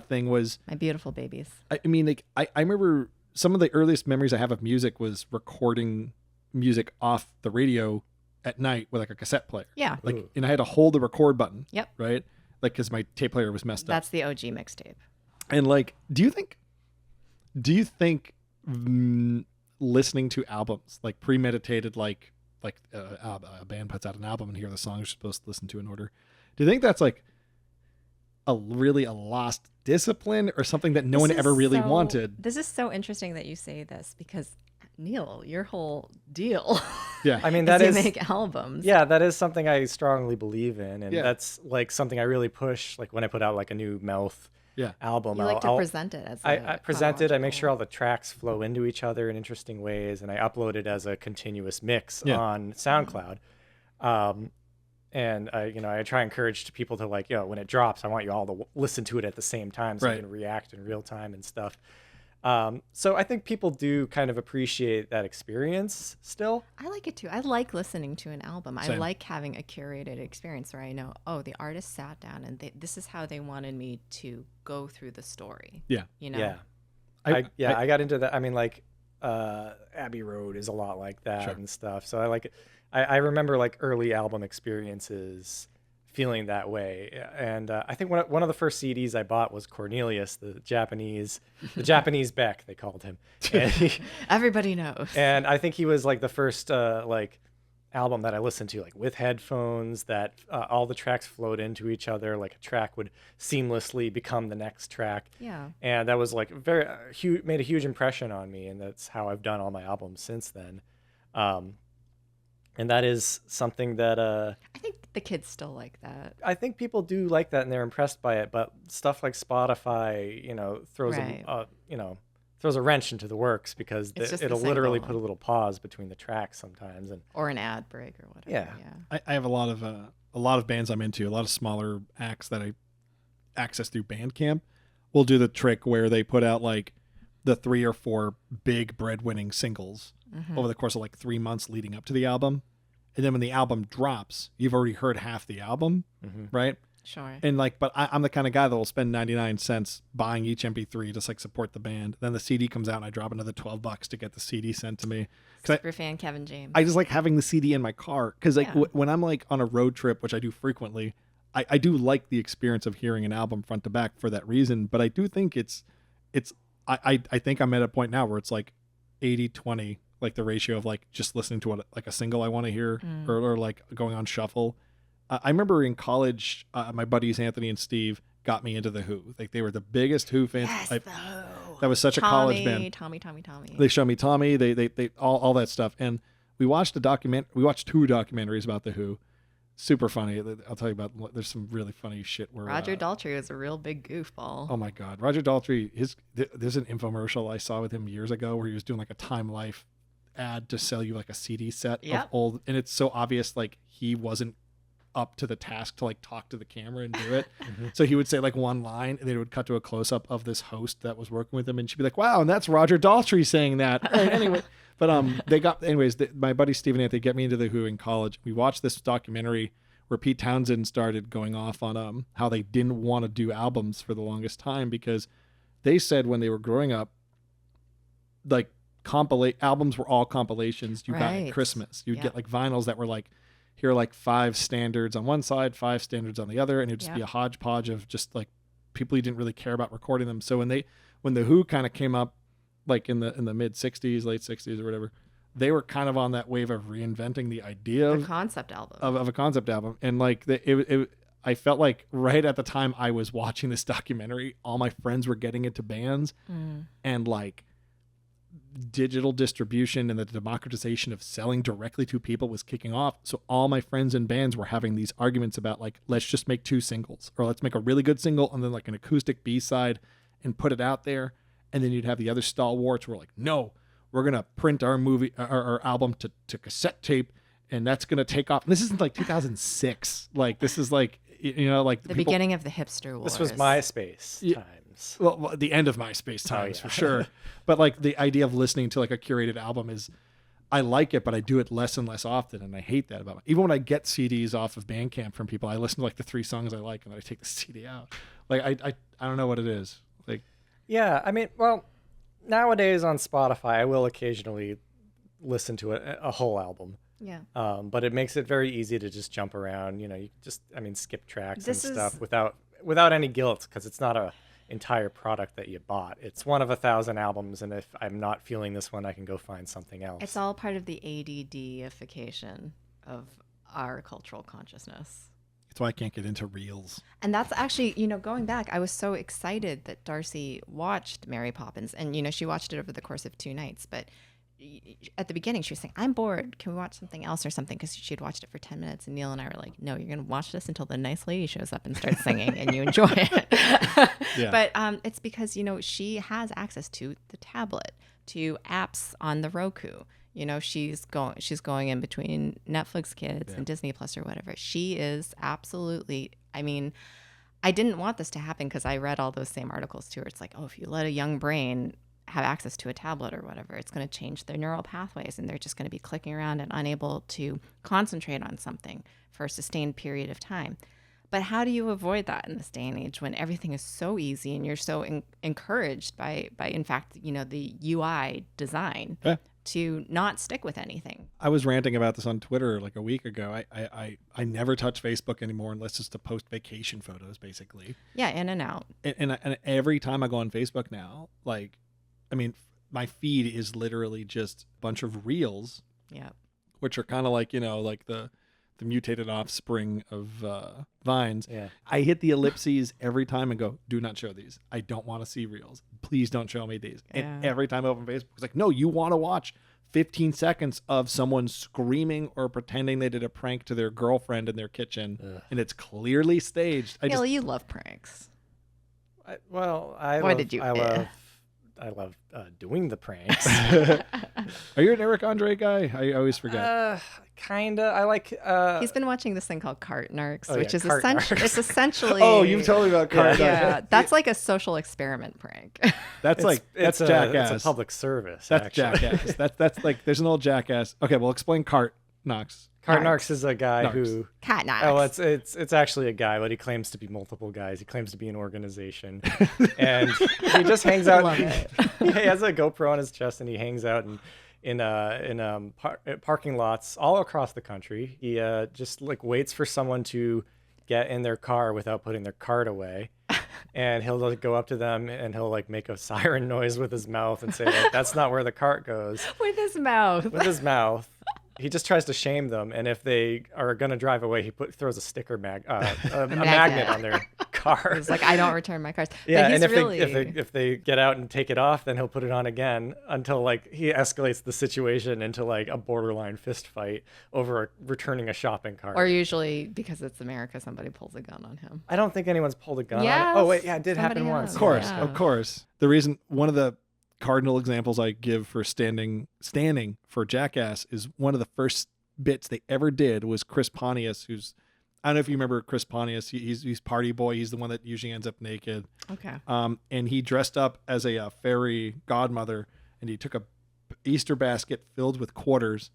thing was, My beautiful babies. I mean, like I remember some of the earliest memories I have of music was recording music off the radio at night with like a cassette player. Yeah. Like, and I had to hold the record button. Yep. Right. Like, cause my tape player was messed up. That's the OG mixtape. And like, do you think listening to albums, like premeditated, like a band puts out an album and here are the songs you're supposed to listen to in order. Do you think that's like a lost discipline or something that no one ever really wanted? This is so interesting that you say this because Neil, your whole deal. Yeah. I mean, is to make albums. Yeah, that is something I strongly believe in. And Yeah. that's like something I really push. Like when I put out like a new Mouth album, You like to present it as I present it. I make sure all the tracks flow into each other in interesting ways, and I upload it as a continuous mix on SoundCloud. And I try and encourage people to like, when it drops, I want you all to listen to it at the same time so you can react in real time and stuff. So I think people do kind of appreciate that experience still. I like it too. I like listening to an album. Same. I like having a curated experience where I know, the artist sat down and this is how they wanted me to go through the story. Yeah. You know? Yeah. I got into that. I mean, like, Abbey Road is a lot like that and stuff. So I like it. I remember like early album experiences feeling that way. And I think one of the first CDs I bought was Cornelius, the Japanese Beck, they called him. And Everybody knows. And I think he was like the first like album that I listened to like with headphones that all the tracks flowed into each other. Like a track would seamlessly become the next track. Yeah. And that was like made a huge impression on me. And that's how I've done all my albums since then. And that is something that I think the kids still like that. I think people do like that and they're impressed by it. But stuff like Spotify, throws throws a wrench into the works because it'll literally put a little pause between the tracks sometimes, or an ad break or whatever. Yeah. I have a lot of bands I'm into, a lot of smaller acts that I access through Bandcamp. Will do the trick where they put out like the 3 or 4 big breadwinning singles over the course of like 3 months leading up to the album. And then when the album drops, you've already heard half the album, right? Sure. And like, but I'm the kind of guy that will spend 99 cents buying each MP3 just like support the band. Then the CD comes out and I drop another $12 to get the CD sent to me. Super fan Kevin James. I just like having the CD in my car because like when I'm like on a road trip, which I do frequently, I do like the experience of hearing an album front to back for that reason. But I do think I think I'm at a point now where it's like 80-20, like the ratio of like just listening to like a single I want to hear or like going on shuffle. I remember in college, my buddies Anthony and Steve got me into the Who. Like they were the biggest Who fans. Yes, the Who. That was such a college band. Tommy. They showed me Tommy. They all that stuff, and we watched We watched 2 documentaries about the Who. Super funny. I'll tell you about. There's some really funny shit where Roger Daltrey was a real big goofball. Oh my God, Roger Daltrey. There's an infomercial I saw with him years ago where he was doing like a Time Life ad to sell you like a CD set of old, and it's so obvious like he wasn't up to the task to like talk to the camera and do it. So he would say like one line and then it would cut to a close up of this host that was working with him and she'd be like, wow, and that's Roger Daltrey saying that. Right, anyway, but my buddy Steve and Anthony get me into the Who in college. We watched this documentary where Pete Townsend started going off on how they didn't want to do albums for the longest time because they said when they were growing up, like albums were all compilations you got at Christmas. You'd get like vinyls that were like, here are like 5 standards on one side, 5 standards on the other, and it'd just be a hodgepodge of just like people who didn't really care about recording them. So when the Who kind of came up like in the mid 60s, late 60s or whatever, they were kind of on that wave of reinventing the idea of a concept album. Of a concept album. And like I felt like right at the time I was watching this documentary, all my friends were getting into bands and like digital distribution and the democratization of selling directly to people was kicking off. So all my friends in bands were having these arguments about like, let's just make 2 singles or let's make a really good single and then like an acoustic B-side and put it out there. And then you'd have the other stalwarts who were like, no, we're going to print our album to cassette tape and that's going to take off. And this isn't like 2006. Like this is like, like the beginning of the hipster wars. This was MySpace times. Well, the end of MySpace times for sure. But like the idea of listening to like a curated album is, I like it, but I do it less and less often, and I hate that about it. Even when I get CDs off of Bandcamp from people, I listen to like the 3 songs I like, and then I take the CD out. Like I don't know what it is. Like, yeah, I mean, well, nowadays on Spotify, I will occasionally listen to a whole album. Yeah. But it makes it very easy to just jump around. You just, skip tracks and stuff without any guilt because it's not entire product that you bought. It's one of 1,000 albums, and if I'm not feeling this one, I can go find something else. It's all part of the ADD-ification of our cultural consciousness. That's why I can't get into reels. And that's actually, going back, I was so excited that Darcy watched Mary Poppins. And, she watched it over the course of 2 nights. But at the beginning, she was saying, I'm bored. Can we watch something else or something? Because she had watched it for 10 minutes. And Neil and I were like, no, you're going to watch this until the nice lady shows up and starts singing and you enjoy it. Yeah. But it's because, she has access to the tablet, to apps on the Roku. She's going in between Netflix Kids and Disney Plus or whatever. She is absolutely, I didn't want this to happen because I read all those same articles too. It's like, if you let a young brain have access to a tablet or whatever, it's going to change their neural pathways and they're just going to be clicking around and unable to concentrate on something for a sustained period of time. But how do you avoid that in this day and age when everything is so easy and you're so encouraged by in fact, the UI design to not stick with anything? I was ranting about this on Twitter like a week ago. I never touch Facebook anymore unless it's to post vacation photos, basically. Yeah, in and out. And every time I go on Facebook now, my feed is literally just a bunch of reels. Yeah. Which are kind of like, like the mutated offspring of Vines. Yeah. I hit the ellipses every time and go, do not show these. I don't want to see reels. Please don't show me these. Yeah. And every time I open Facebook, it's like, no, you want to watch 15 seconds of someone screaming or pretending they did a prank to their girlfriend in their kitchen. Ugh. And it's clearly staged. You love pranks. I love doing the pranks. Are you an Eric Andre guy? I always forget. Kinda. I like. He's been watching this thing called Cart Narcs, which is Cart Narcs. It's essentially. Oh, you've told me about Cart Narcs. Yeah, that's like a social experiment prank. That's Jackass. It's a public service. That's actually. Jackass. That's like there's an old Jackass. Okay, well explain Cart Narcs. Cart Narcs is a guy who. Cat Narcs. Oh, it's actually a guy, but he claims to be multiple guys. He claims to be an organization, and he just hangs out. Love it. He has a GoPro on his chest, and he hangs out in parking lots all across the country. He just like waits for someone to get in their car without putting their cart away, and he'll like go up to them and he'll like make a siren noise with his mouth and say, like, "That's not where the cart goes." With his mouth. With his mouth. He just tries to shame them, and if they are gonna drive away, he throws a sticker a magnet on their car. He's like, I don't return my cars. Yeah, but and if they get out and take it off, then he'll put it on again until like he escalates the situation into like a borderline fist fight over returning a shopping cart. Or usually because it's America, somebody pulls a gun on him. I don't think anyone's pulled a gun. Yes, on it. Oh wait, yeah, it did happen once. Of course. The reason one of the cardinal examples I give for standing for Jackass is one of the first bits they ever did was Chris Pontius, who's, I don't know if you remember Chris Pontius. He's Party Boy. He's the one that usually ends up naked. Okay. And he dressed up as a fairy godmother, and he took a Easter basket filled with quarters,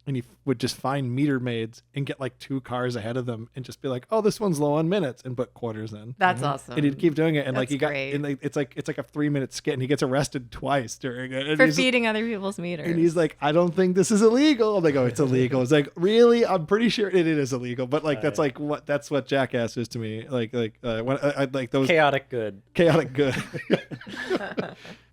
and he would just find meter maids and get like 2 cars ahead of them and just be like, oh, this one's low on minutes, and put quarters in. That's awesome. And he'd keep doing it. And That's like he got, great. and like, it's like a 3-minute skit, and he gets arrested twice during it. And For feeding other people's meters. And he's like, I don't think this is illegal. And they go, it's illegal. It's like, really? I'm pretty sure it is illegal. But like, that's like that's what Jackass is to me. Like when I like those chaotic good.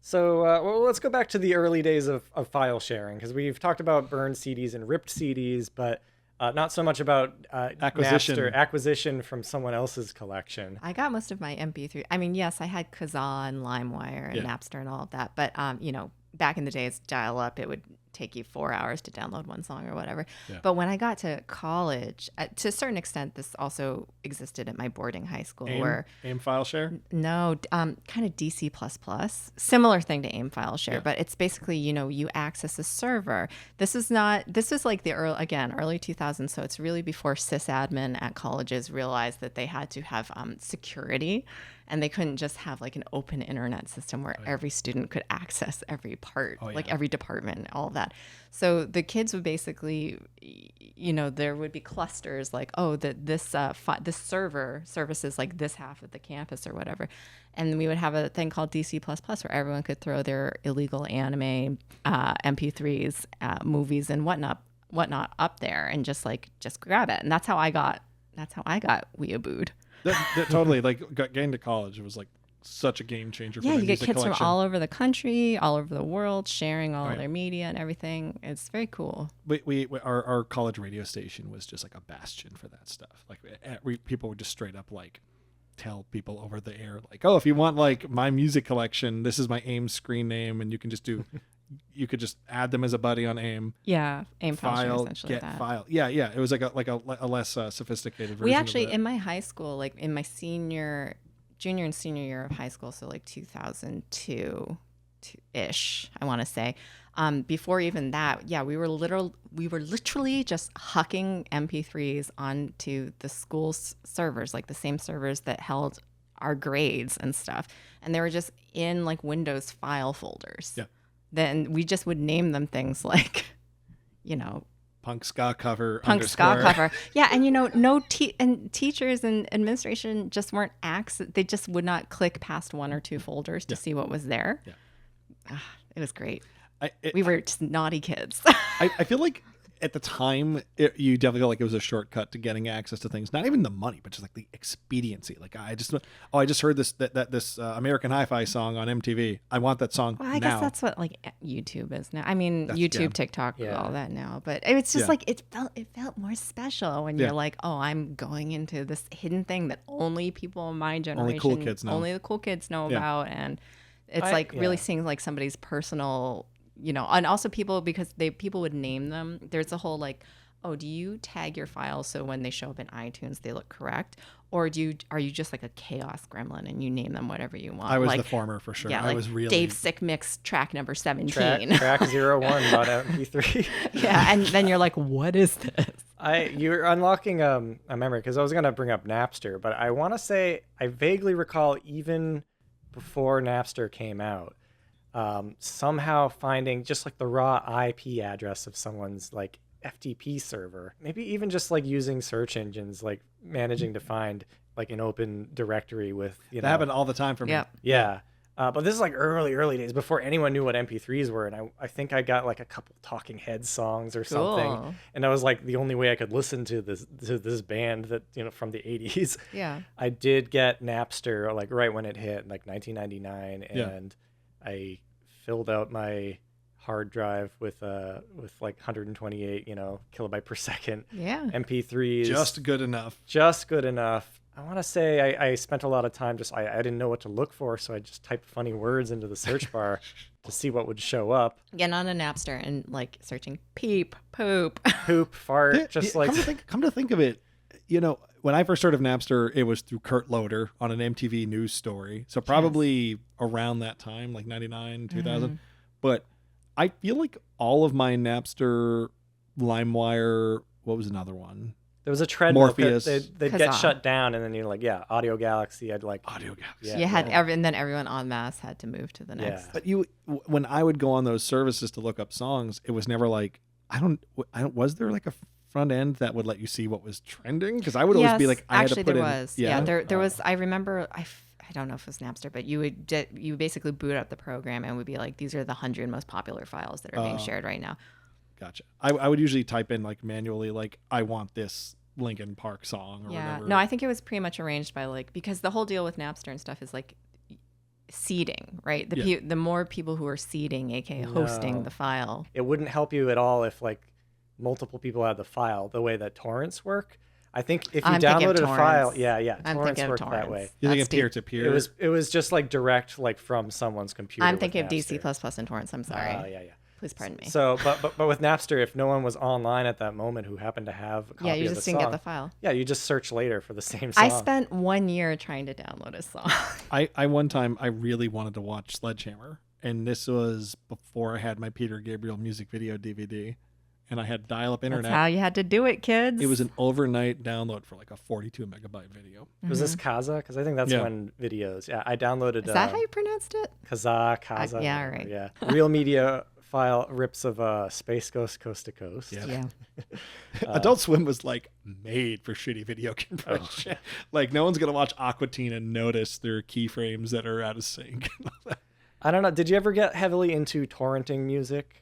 So, well, let's go back to the early days of file sharing, because we've talked about burned CDs and ripped CDs, but not so much about acquisition from someone else's collection. I got most of my MP3. I mean, yes, I had Kazaa and LimeWire and Napster and all of that, but back in the days, dial-up, it would take you 4 hours to download one song or whatever. Yeah. But when I got to college, to a certain extent, this also existed at my boarding high school. AIM file share? No, kind of DC++. Similar thing to AIM file share, but it's basically, you access a server. This is like the early 2000s, so it's really before sysadmin at colleges realized that they had to have security. And they couldn't just have like an open internet system where every student could access every part, like every department, all of that. So the kids would basically, there would be clusters like, this server services like this half of the campus or whatever. And we would have a thing called DC++ where everyone could throw their illegal anime, MP3s, movies and whatnot up there and just grab it. And that's how I got weeabooed. That totally, like getting to college, it was like such a game changer for Yeah, my you get music kids collection. from all over the country, all over the world, sharing all Right. their media and everything. It's very cool. Our college radio station was just like a bastion for that stuff. Like people would just straight up like tell people over the air, like, oh, if you want like my music collection, this is my AIM screen name, and you can just do, you could just add them as a buddy on AIM. Yeah, AIM publishing File, essentially get that. file. Yeah. It was like a less sophisticated version. We of actually, that. in my high school, like in my junior and senior year of high school, so like 2002-ish, I want to say. Before even that, yeah, we were literally just hucking MP3s onto the school's servers, like the same servers that held our grades and stuff, and they were just in like Windows file folders. Yeah. Then we just would name them things like, you know, Punk ska cover. punk ska underscore. cover. Yeah, and and teachers and administration just weren't they just would not click past one or two folders to see what was there. Yeah. It was great. It- We were just naughty kids. I feel like at the time you definitely felt like it was a shortcut to getting access to things. Not even the money, but just like the expediency. Like I just heard this American Hi-Fi song on MTV. I want that song Well, I now. guess that's what like YouTube is now. I mean, YouTube, yeah. TikTok, Yeah. all that now. But it's just Yeah. like it felt more special when Yeah. you're like, oh, I'm going into this hidden thing that only people in my generation, cool kids know. only the cool kids know Yeah. about, and it's I- like really yeah. seeing like somebody's personal, and also people because people would name them. There's a whole like, oh, do you tag your files so when they show up in iTunes they look correct, or are you just like a chaos gremlin and you name them whatever you want? I was like, the former for sure. yeah, I like was really Dave Sick Mix track number 17. Track 01 bought out MP3. Yeah, and then you're like, what is this? You're unlocking a memory because I was gonna bring up Napster, but I want to say I vaguely recall even before Napster came out, somehow finding just like the raw IP address of someone's like FTP server, maybe even just like using search engines, like managing to find like an open directory with that happened all the time for me. Yep. Yeah. But this is like early days before anyone knew what MP3s were. And I think I got like a couple Talking Heads songs or something. Cool. And that was like the only way I could listen to this band that, from the 80s. Yeah. I did get Napster like right when it hit, like 1999. Yeah. And I filled out my hard drive with like 128, kilobyte per second Yeah. MP3s. Just good enough. Just good enough. I want to say I spent a lot of time I didn't know what to look for, so I just typed funny words into the search bar to see what would show up. Getting on a Napster and like searching peep, poop. Poop, fart, just like come to think of it, when I first heard of Napster, it was through Kurt Loder on an MTV news story. So probably around that time, like 99, 2000. Mm-hmm. But I feel like all of my Napster, LimeWire, what was another one? there was a treadmill. Morpheus. They'd get Kazaa. shut down, and then you're like, yeah, Audio Galaxy. I'd like Audio Galaxy. Yeah. You had and then everyone en masse had to move to the next. But when I would go on those services to look up songs, it was never like, I don't, was there like a front end that would let you see what was trending? Because I would always be like, I had to actually put there in. was. Yeah, there was. I remember. I don't know if it was Napster, but you basically boot up the program and would be like, these are the 100 most popular files that are being shared right now. Gotcha. I would usually type in like manually, like, I want this Linkin Park song or Yeah. whatever. No, I think it was pretty much arranged by like, because the whole deal with Napster and stuff is like seeding, right? The more people who are seeding, aka hosting No. the file. it wouldn't help you at all if like multiple people had the file. The way that torrents work, I think if you I'm thinking of downloaded a file, torrents. yeah, I'm torrents thinking of work that torrents. way. You think That's of peer to peer? It was just like direct, like from someone's computer. I'm with thinking of Napster. DC++ and torrents. I'm sorry. Oh, yeah. Please pardon me. So, but with Napster, if no one was online at that moment who happened to have a copy Yeah, you of just the didn't song, get the file. yeah, you just search later for the same song. I spent 1 year trying to download a song. I one time I really wanted to watch Sledgehammer, and this was before I had my Peter Gabriel music video DVD, and I had dial-up internet. That's how you had to do it, kids. It was an overnight download for like a 42 megabyte video. Was this Kazaa? Because I think that's Yeah. when videos. Yeah, I downloaded. Is that how you pronounced it? Kazaa? yeah, whatever, right. Yeah, Real Media file rips of Space Ghost Coast to Coast. Yeah. Yeah. Adult Swim was like made for shitty video compression. Like no one's gonna watch Aqua Teen and notice their keyframes that are out of sync. I don't know. Did you ever get heavily into torrenting music?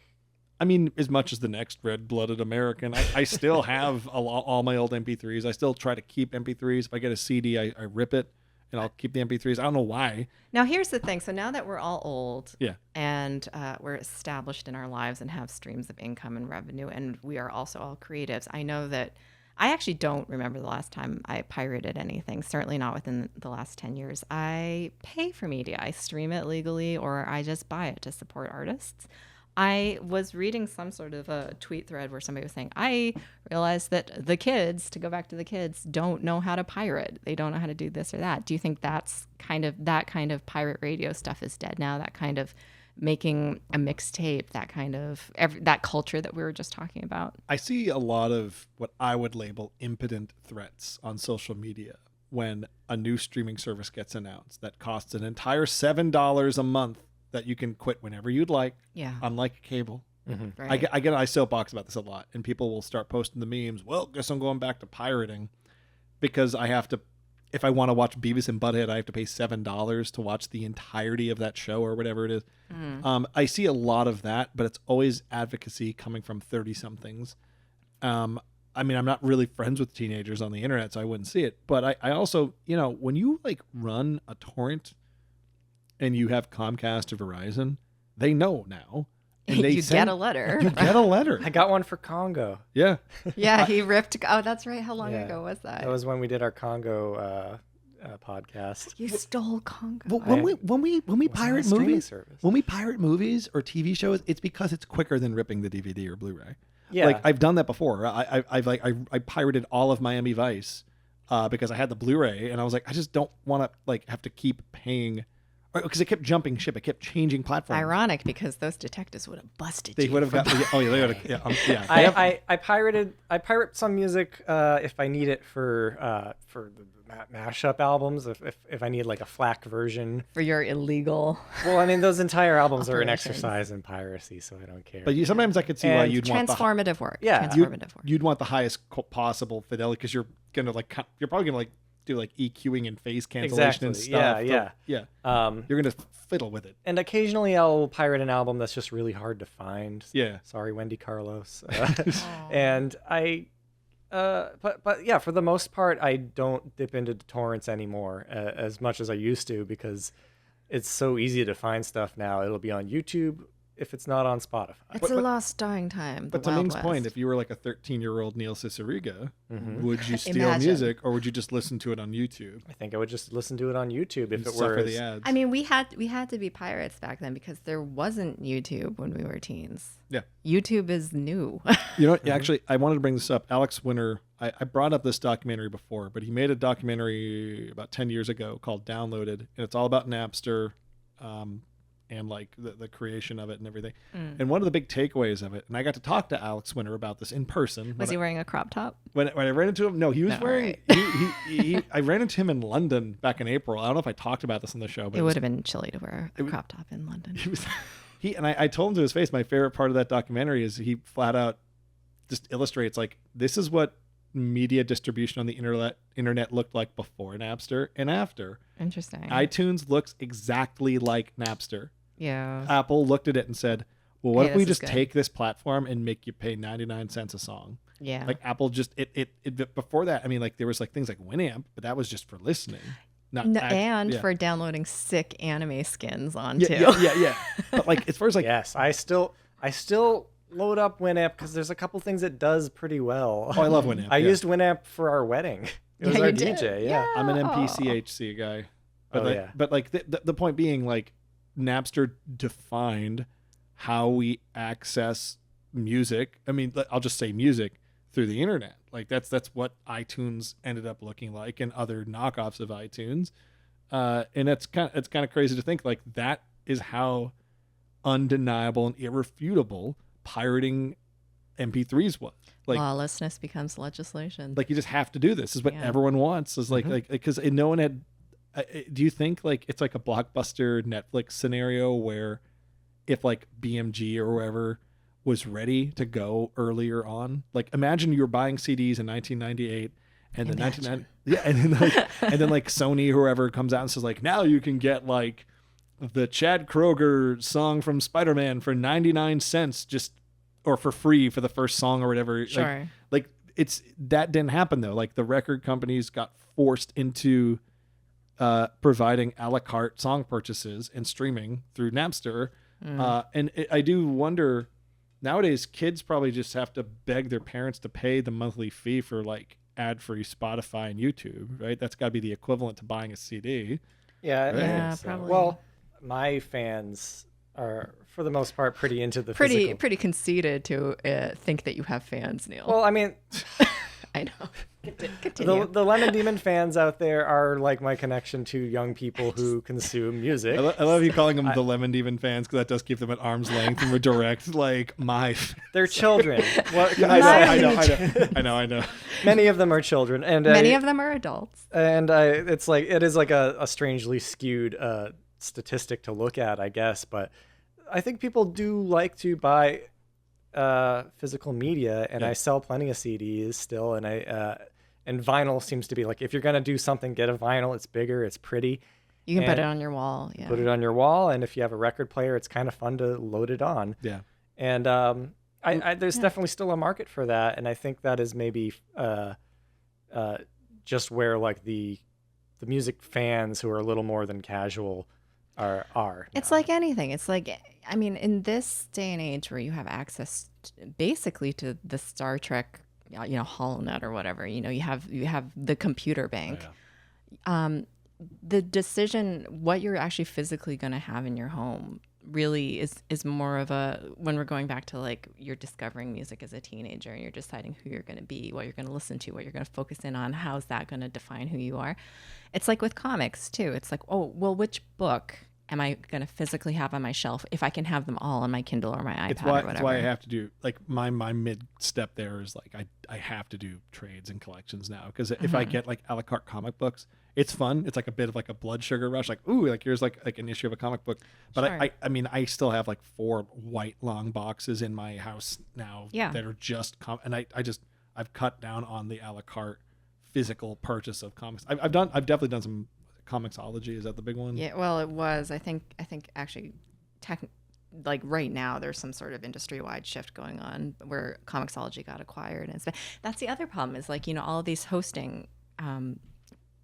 I mean, as much as the next red-blooded American, I still have all my old MP3s. I still try to keep MP3s. If I get a CD, I rip it and I'll keep the MP3s. I don't know why. Now, here's the thing. So now that we're all old Yeah. and we're established in our lives and have streams of income and revenue, and we are also all creatives, I know that I actually don't remember the last time I pirated anything, certainly not within the last 10 years. I pay for media. I stream it legally or I just buy it to support artists. I was reading some sort of a tweet thread where somebody was saying, I realized that the kids, to go back to the kids, don't know how to pirate. They don't know how to do this or that. Do you think that kind of pirate radio stuff is dead now? That kind of making a mixtape, that kind of that culture that we were just talking about? I see a lot of what I would label impotent threats on social media when a new streaming service gets announced that costs an entire $7 a month that you can quit whenever you'd like, unlike cable. Mm-hmm. Right. I soapbox about this a lot, and people will start posting the memes. Well, guess I'm going back to pirating because I have to. If I want to watch Beavis and Butthead, I have to pay $7 to watch the entirety of that show or whatever it is. I see a lot of that, but it's always advocacy coming from 30-somethings. I mean, I'm not really friends with teenagers on the internet, so I wouldn't see it. But I also, when you like run a torrent and you have Comcast or Verizon, they know now. And they get a letter. You get a letter. I got one for Congo. Yeah. Yeah, he ripped. Oh, that's right. How long ago was that? That was when we did our Congo podcast. You stole Congo. Well, when we pirate movies, service. when we pirate movies or TV shows, it's because it's quicker than ripping the DVD or Blu-ray. Yeah. Like I've done that before. I pirated all of Miami Vice because I had the Blu-ray, and I was like, I just don't want to like have to keep paying. Because it kept jumping ship, it kept changing platforms. Ironic, because those detectives would have busted They you. would have got. They would have. I pirate some music if I need it for the mashup albums. If I need like a FLAC version For your illegal. Well, I mean, those entire albums are an Operations. exercise in piracy, so I don't care. But sometimes I could see why And you'd want Transformative work. Yeah. Transformative work. you'd want the highest possible fidelity because you're probably gonna like do like EQing and phase cancellation and Exactly. stuff. Yeah. You're gonna fiddle with it. And occasionally I'll pirate an album that's just really hard to find. Yeah. Sorry, Wendy Carlos. And but yeah, for the most part, I don't dip into torrents anymore as much as I used to because it's so easy to find stuff now. It'll be on YouTube if it's not on Spotify. It's a lost dying time. But to Ming's point, if you were like a 13-year-old Neil Cicierega, Mm-hmm. would you steal Imagine. music or would you just listen to it on YouTube? I think I would just listen to it on YouTube if it Suffer were the ads. I mean, we had to be pirates back then because there wasn't YouTube when we were teens. Yeah. YouTube is new. You know what? Actually, I wanted to bring this up. Alex Winter, I brought up this documentary before, but he made a documentary about 10 years ago called Downloaded, and it's all about Napster and like the creation of it and everything. And one of the big takeaways of it, and I got to talk to Alex Winter about this in person. Was he wearing a crop top? When I ran into him, no, he was No, wearing. right. I ran into him in London back in April. I don't know if I talked about this on the show, but It would have been chilly to wear a crop top in London. I told him to his face, my favorite part of that documentary is he flat out just illustrates like this is what media distribution on the internet looked like before Napster and after. Interesting. iTunes looks exactly like Napster. Yeah. Apple looked at it and said, well, what Hey, if we this is just good. take this platform and make you pay 99 cents a song? Yeah. Like Apple just it before that, I mean, like there was like things like Winamp, but that was just for listening. Not No, act- and yeah. for downloading sick anime skins onto. yeah. But like as far as like Yes, I still load up Winamp because there's a couple things it does pretty well. oh, I love Winamp. I yeah. used Winamp for our wedding. It was Yeah, our you did. DJ. Yeah. I'm an MPCHC guy. But Oh, like, yeah. but like the point being like Napster defined how we access music. I mean, I'll just say music through the internet. Like that's what iTunes ended up looking like and other knockoffs of iTunes. And it's kind of crazy to think like that is how undeniable and irrefutable pirating MP3s was. Like Lawlessness becomes legislation. like you just have to do this. Is what Yeah. everyone wants. Is like because no one had. Do you think like it's like a Blockbuster Netflix scenario where if like BMG or whoever was ready to go earlier on, like imagine you were buying CDs in 1998 and then 1990 and then like Sony or whoever comes out and says like now you can get like the Chad Kroger song from Spider-Man for 99 cents just or for free for the first song or whatever. Sure. Like it's that didn't happen though. Like the record companies got forced into providing a la carte song purchases and streaming through Napster. I do wonder, nowadays kids probably just have to beg their parents to pay the monthly fee for like ad-free Spotify and YouTube, right? That's got to be the equivalent to buying a CD. Yeah, Right. Yeah, so. probably. Well, my fans are, for the most part, pretty into the physical. Pretty conceited to think that you have fans, Neil. Well, I mean, I know. Continue. the Lemon Demon fans out there are like my connection to young people who consume music. I love you calling them the Lemon Demon fans, because that does keep them at arm's length and we're direct, like my. They're children. What can I know. Many of them are children, and Many of them are adults. And it is like a strangely skewed statistic to look at, I guess. But I think people do like to buy physical media, and I sell plenty of CDs still, and vinyl seems to be like, if you're gonna do something, get a vinyl. It's bigger, it's pretty. You can put it on your wall. Yeah. Put it on your wall, and if you have a record player, it's kind of fun to load it on. Yeah. And there's definitely still a market for that, and I think that is maybe just where like the music fans who are a little more than casual are. It's like anything. It's like, I mean, in this day and age where you have access basically to the Star Trek, HoloNet or whatever, you have the computer bank. The decision what you're actually physically going to have in your home really is more of a, when we're going back to like you're discovering music as a teenager and you're deciding who you're going to be, what you're going to listen to, what you're going to focus in on, how's that going to define who you are. It's like with comics too. It's like, oh, well, which book am I going to physically have on my shelf if I can have them all on my Kindle or my iPad or whatever? It's why I have to do, like, my mid step there is like I have to do trades and collections now, because if I get like a la carte comic books, it's fun. It's like a bit of like a blood sugar rush, like, ooh, like here's like an issue of a comic book. But Sure. I mean I still have like 4 white long boxes in my house now that are just and I've cut down on the a la carte physical purchase of comics. I've definitely done some Comixology. Is that the big one? Yeah, well, it was. I think actually, like right now, there's some sort of industry-wide shift going on where Comixology got acquired, and that's the other problem. Is like all of these hosting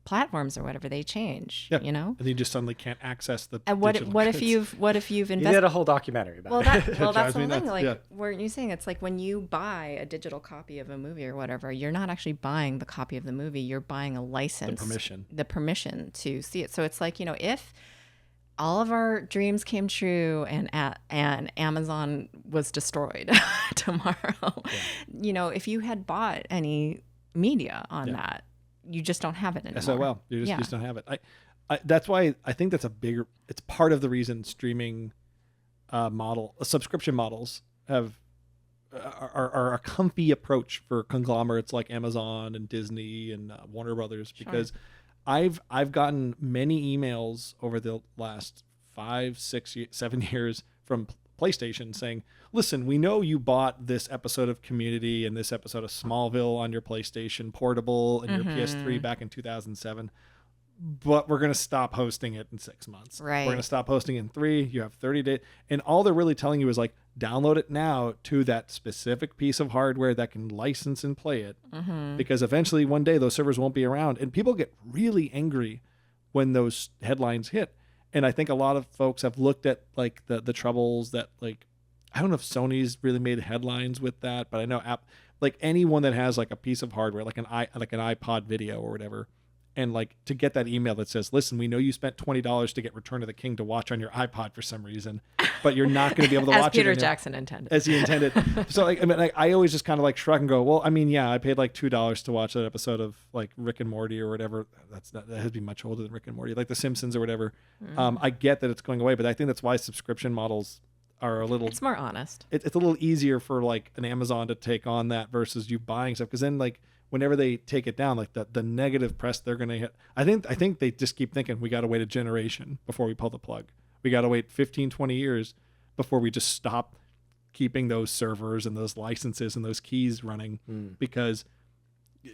platforms or whatever, they change. Yeah. And you just suddenly can't access the. And what if you've You invested? did a whole documentary about it. Well, that's the me thing. nuts. Like, Yeah. weren't you saying it's like when you buy a digital copy of a movie or whatever, you're not actually buying the copy of the movie. You're buying a license, the permission to see it. So it's like, if all of our dreams came true and Amazon was destroyed tomorrow, if you had bought any media on that, you just don't have it anymore. SOL. You just don't have it. That's why I think that's it's part of the reason streaming subscription models are a comfy approach for conglomerates like Amazon and Disney and Warner Brothers, because I've gotten many emails over the last 5, 6, 7 years from PlayStation saying, listen, we know you bought this episode of Community and this episode of Smallville on your PlayStation Portable and your PS3 back in 2007, but we're going to stop hosting it in 6 months. Right. We're going to stop hosting in 3. You have 30 days. And all they're really telling you is like, download it now to that specific piece of hardware that can license and play it. Because eventually one day those servers won't be around. And people get really angry when those headlines hit. And I think a lot of folks have looked at like the troubles that, like, I don't know if Sony's really made headlines with that, but I know like anyone that has like a piece of hardware, like an iPod video or whatever, and like to get that email that says, listen, we know you spent $20 to get Return of the King to watch on your iPod for some reason, but you're not going to be able to watch it. As Peter Jackson intended. As he intended. So like, I mean, I always just kind of like shrug and go, well, I mean, yeah, I paid like $2 to watch that episode of like Rick and Morty or whatever. That has to be much older than Rick and Morty, like The Simpsons or whatever. I get that it's going away, but I think that's why subscription models are a little. It's more honest. It's a little easier for like an Amazon to take on that versus you buying stuff, because then like whenever they take it down, like the negative press they're going to hit. I think they just keep thinking we got to wait a generation before we pull the plug. We got to wait 15, 20 years before we just stop keeping those servers and those licenses and those keys running. Because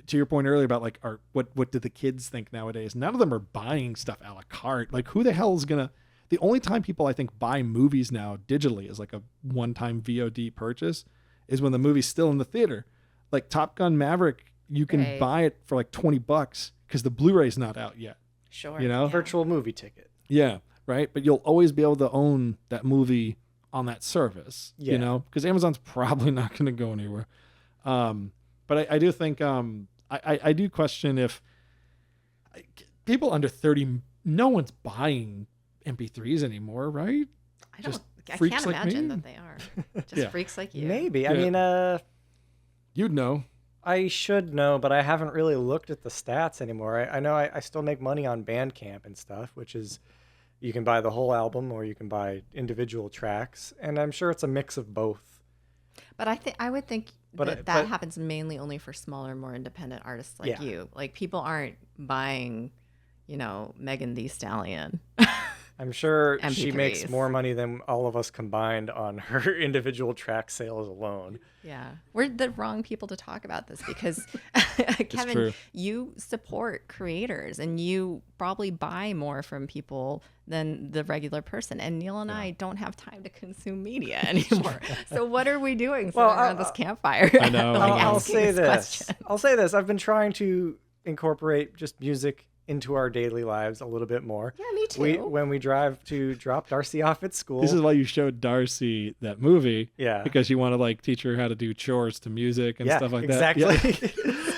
to your point earlier about like what do the kids think nowadays? None of them are buying stuff a la carte. Like who the hell is going to, the only time people I think buy movies now digitally is like a one-time VOD purchase is when the movie's still in the theater. Like Top Gun Maverick, you can buy it for like $20 because the Blu-ray's not out yet. Sure. You know? Yeah. Virtual movie ticket. Yeah, right. But you'll always be able to own that movie on that service. Yeah. You know, because Amazon's probably not going to go anywhere. But I do think I do question if people under 30, no one's buying MP3s anymore, right? I freaks can't like imagine me? that they are. Just Yeah. freaks like you. Maybe. I Yeah. mean, You'd know. I should know, but I haven't really looked at the stats anymore. I know I still make money on Bandcamp and stuff, which is you can buy the whole album or you can buy individual tracks, and I'm sure it's a mix of both. But I would think But- that but- happens mainly only for smaller, more independent artists like Yeah. you. Like people aren't buying, Megan Thee Stallion. I'm sure she makes MP3s. more money than all of us combined on her individual track sales alone. Yeah. We're the wrong people to talk about this because Kevin, true. you support creators and you probably buy more from people than the regular person. And Neil and I don't have time to consume media anymore. So what are we doing sitting around this campfire? I know. Like, I'll asking say this. question? I'll say this. I've been trying to incorporate just music into our daily lives a little bit more. Yeah, me too. When we drive to drop Darcy off at school. This is why you showed Darcy that movie. Yeah. Because you want to like teach her how to do chores to music and yeah, stuff like exactly. that.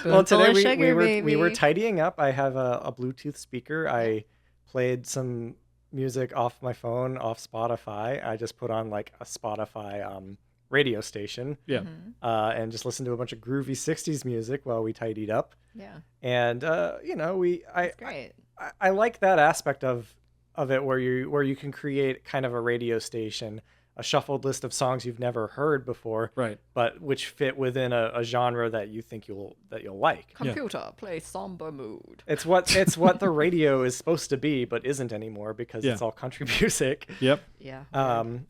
Yeah. Well, today of sugar, we were baby. tidying up. I have a Bluetooth speaker. I played some music off my phone, off Spotify. I just put on like a Spotify radio station Yeah. and just listened to a bunch of groovy 60s music while we tidied up. Yeah. And That's great. I like that aspect of it where you can create kind of a radio station, a shuffled list of songs you've never heard before, Right. but which fit within a genre that you think you'll like. Computer, play somber mood. It's what the radio is supposed to be, but isn't anymore because it's all country music. Yep. Yeah.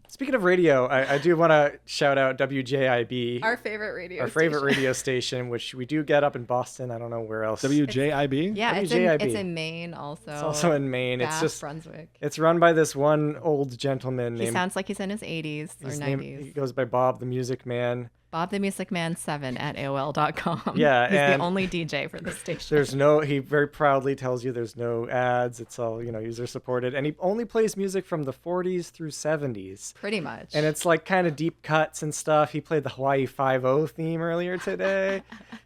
Speaking of radio, I do want to shout out WJIB, Our favorite radio our favorite radio station, which we do get up in Boston. I don't know where else. WJIB? Yeah, WJIB. it's in Maine also. It's also in Maine. It's Bath, just Brunswick. it's run by this one old gentleman He named. sounds like he's in his 80s or His 90s. name, he goes by Bob the Music Man. Bob the Music Man 7 at AOL.com. Yeah, He's and the only DJ for the station. He very proudly tells you there's no ads. It's all, user supported. And he only plays music from the 40s through 70s. Pretty much. And it's like kind of deep cuts and stuff. He played the Hawaii 5-0 theme earlier today.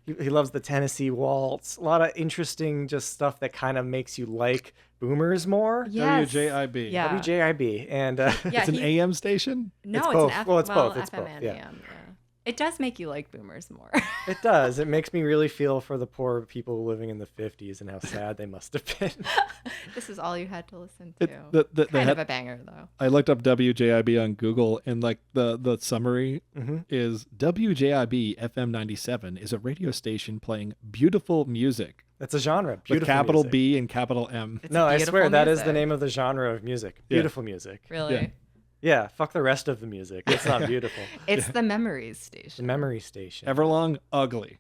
he loves the Tennessee Waltz. A lot of interesting just stuff that kind of makes you like boomers more. Yes. WJIB. Yeah. WJIB. And Yeah, It's an he- AM station? No, it's it's both. an F- Well, it's both. It's FM both, and yeah. AM, yeah. It does make you like boomers more. it does. It makes me really feel for the poor people living in the 50s and how sad they must have been. This is all you had to listen to. The Kind of a banger, though. I looked up WJIB on Google, and like the summary is WJIB FM 97 is a radio station playing beautiful music That's a genre. with Beautiful capital music. B and capital M. It's No, I swear beautiful that is the music. name of the genre of music. Yeah. Beautiful music. Really? Yeah. Yeah, fuck the rest of the music. It's not beautiful. It's the Memories The station. memory station. Everlong, ugly.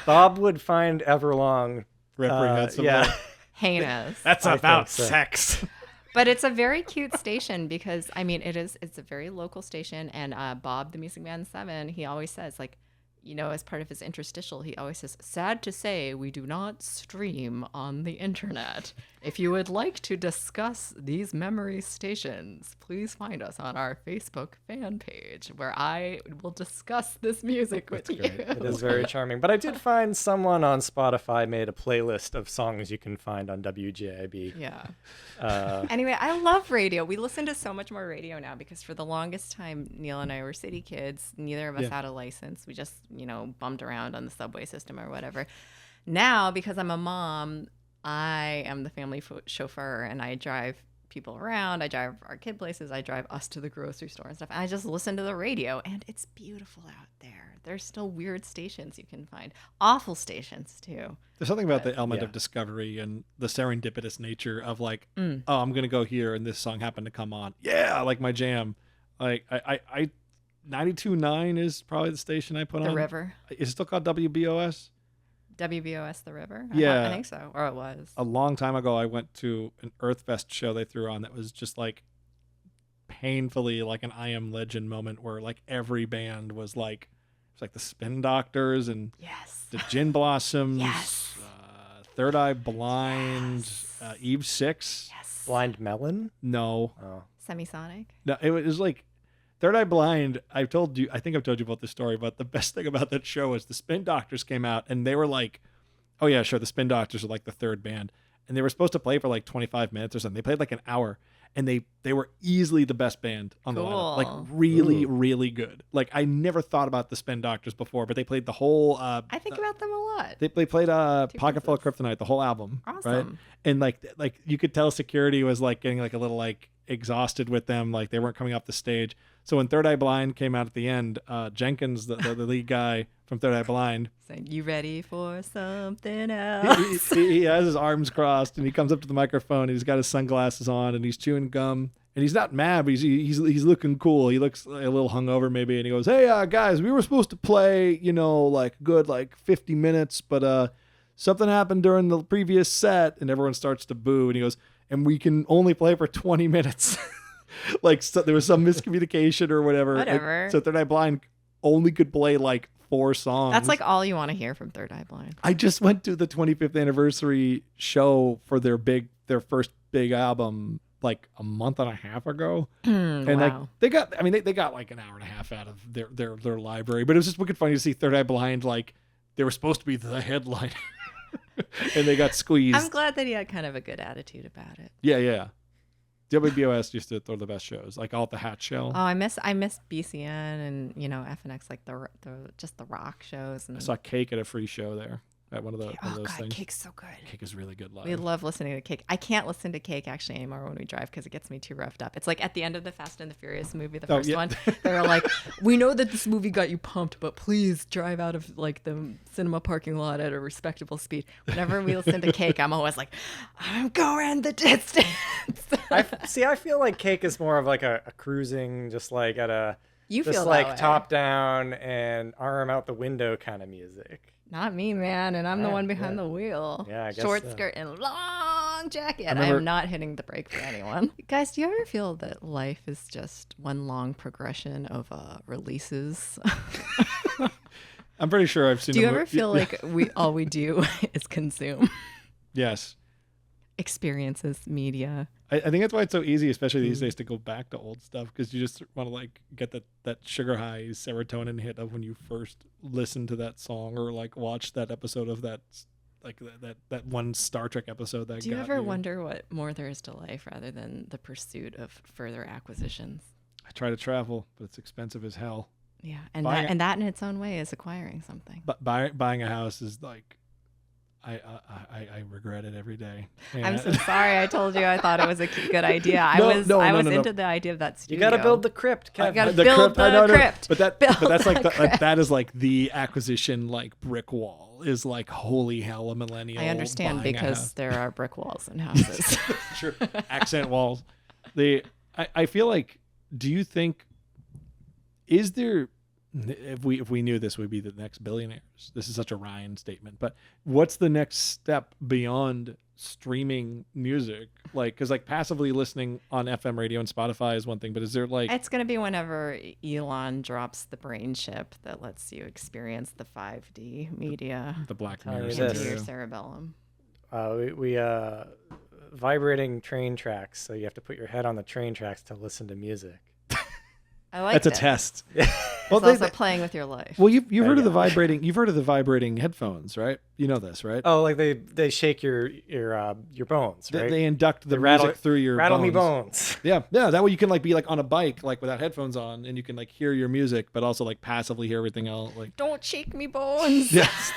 Bob would find Everlong. Reprehensible. Yeah. Heinous. That's I about think so. sex. But it's a very cute station because it's a very local station, and Bob the Music Man 7, he always says, like, as part of his interstitial, he always says, "Sad to say, we do not stream on the internet. If you would like to discuss these memory stations, please find us on our Facebook fan page where I will discuss this music with you." great. It is very charming. But I did find someone on Spotify made a playlist of songs you can find on WJIB. Yeah. Uh, Anyway, I love radio. We listen to so much more radio now because for the longest time, Neil and I were city kids. Neither of us had a license. We just, bummed around on the subway system or whatever. Now, because I'm a mom, I am the family chauffeur and I drive people around. I drive our kid places. I drive us to the grocery store and stuff. And I just listen to the radio and it's beautiful out there. There's still weird stations you can find. Awful stations too. There's something about the element yeah. of discovery and the serendipitous nature of like, oh, I'm gonna go here and this song happened to come on. Yeah, like my jam. Like I 92.9 is probably the station I put The on. River. Is it still called WBOS? WBOS The River? Yeah. I think so. Or it was. A long time ago, I went to an Earthfest show they threw on that was just like painfully like an I Am Legend moment where like every band was like, it's like the Spin Doctors and Yes. the Gin Blossoms, Yes. Third Eye Blind, Eve 6. Yes. Blind Melon? No. Oh. Semisonic. No, it was like Third Eye Blind. I think I've told you about this story, but the best thing about that show is the Spin Doctors came out and they were like, oh yeah, sure. The Spin Doctors are like the third band. And they were supposed to play for like 25 minutes or something. They played like an hour. And they were easily the best band on the lineup. Like really, really good. Like I never thought about the Spin Doctors before, but they played the whole I think about them a lot. They played Pocket Full of Kryptonite, the whole album. Awesome. Right? And like you could tell security was like getting like a little like exhausted with them, like they weren't coming off the stage. So when Third Eye Blind came out at the end, Jenkins, the lead guy from Third Eye Blind, saying, "You ready for something else?" he has his arms crossed and he comes up to the microphone and he's got his sunglasses on and he's chewing gum and he's not mad, but he's looking cool. He looks a little hungover maybe, and he goes, "Hey guys, we were supposed to play, like good like 50 minutes, but something happened during the previous set," and everyone starts to boo, and he goes, "And we can only play for 20 minutes." Like there was some miscommunication or whatever. Whatever. So Third Eye Blind only could play like 4 songs. That's like all you want to hear from Third Eye Blind. I just went to the 25th anniversary show for their first big album like a month and a half ago. And wow. like they got like an hour and a half out of their library, but it was just wicked funny to see Third Eye Blind, like they were supposed to be the headline and they got squeezed. I'm glad that he had kind of a good attitude about it. Yeah. WBOS used to throw the best shows, like all at the Hat Shell. Oh, I miss BCN and FNX, like the just the rock shows. And I saw Cake at a free show there at one of those things. Cake's so good. Cake is really good live. We love listening to Cake. I can't listen to Cake actually anymore when we drive because it gets me too roughed up. It's like at the end of the Fast and the Furious movie, the first one. They were like, "We know that this movie got you pumped, but please drive out of like the cinema parking lot at a respectable speed." Whenever we listen to Cake, I'm always like, "I'm going the distance." I feel like Cake is more of like a cruising, just like at a top down and arm out the window kind of music. Not me, man, and I'm the one behind the wheel. Yeah, I guess Short so. skirt and long jacket. I am not hitting the brake for anyone. Guys, do you ever feel that life is just one long progression of releases? I'm pretty sure I've seen. Do you ever feel like all we do is consume? Yes. Experiences, media. I think that's why it's so easy, especially these days, to go back to old stuff, because you just want to like get that sugar high serotonin hit of when you first listened to that song or like watched that episode of that one Star Trek episode. Do you ever wonder what more there is to life rather than the pursuit of further acquisitions? I try to travel, but it's expensive as hell. Yeah, and that in its own way is acquiring something. But buying a house is like. I regret it every day. Yeah. I'm so sorry. I told you I thought it was a good idea. I was into the idea of that studio. You got to build the crypt, Kevin. You got to build the crypt. But that's like that is like the acquisition like brick wall is like holy hell a millennial. I understand because there are brick walls in houses. Sure. Accent walls. I feel like, do you think is there? If we knew this would be the next billionaires, this is such a Ryan statement, but what's the next step beyond streaming music? Like, because like passively listening on FM radio and Spotify is one thing, but is there like... It's going to be whenever Elon drops the brain chip that lets you experience the 5D media. The Black Mirror. Into your cerebellum. We vibrating train tracks, so you have to put your head on the train tracks to listen to music. I like That's a test. Well, it's also playing with your life. Well, you've heard of the vibrating. You've heard of the vibrating headphones, right? You know this, right? Oh, like they shake your bones, right? They induct the music through your rattle bones. Me bones. Yeah. That way you can like be like on a bike, like without headphones on, and you can like hear your music, but also like passively hear everything else. Like don't shake me bones. Yes.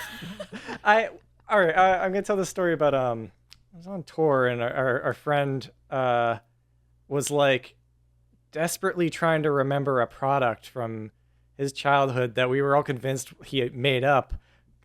I'm gonna tell this story about I was on tour and our friend was like desperately trying to remember a product from his childhood that we were all convinced he had made up,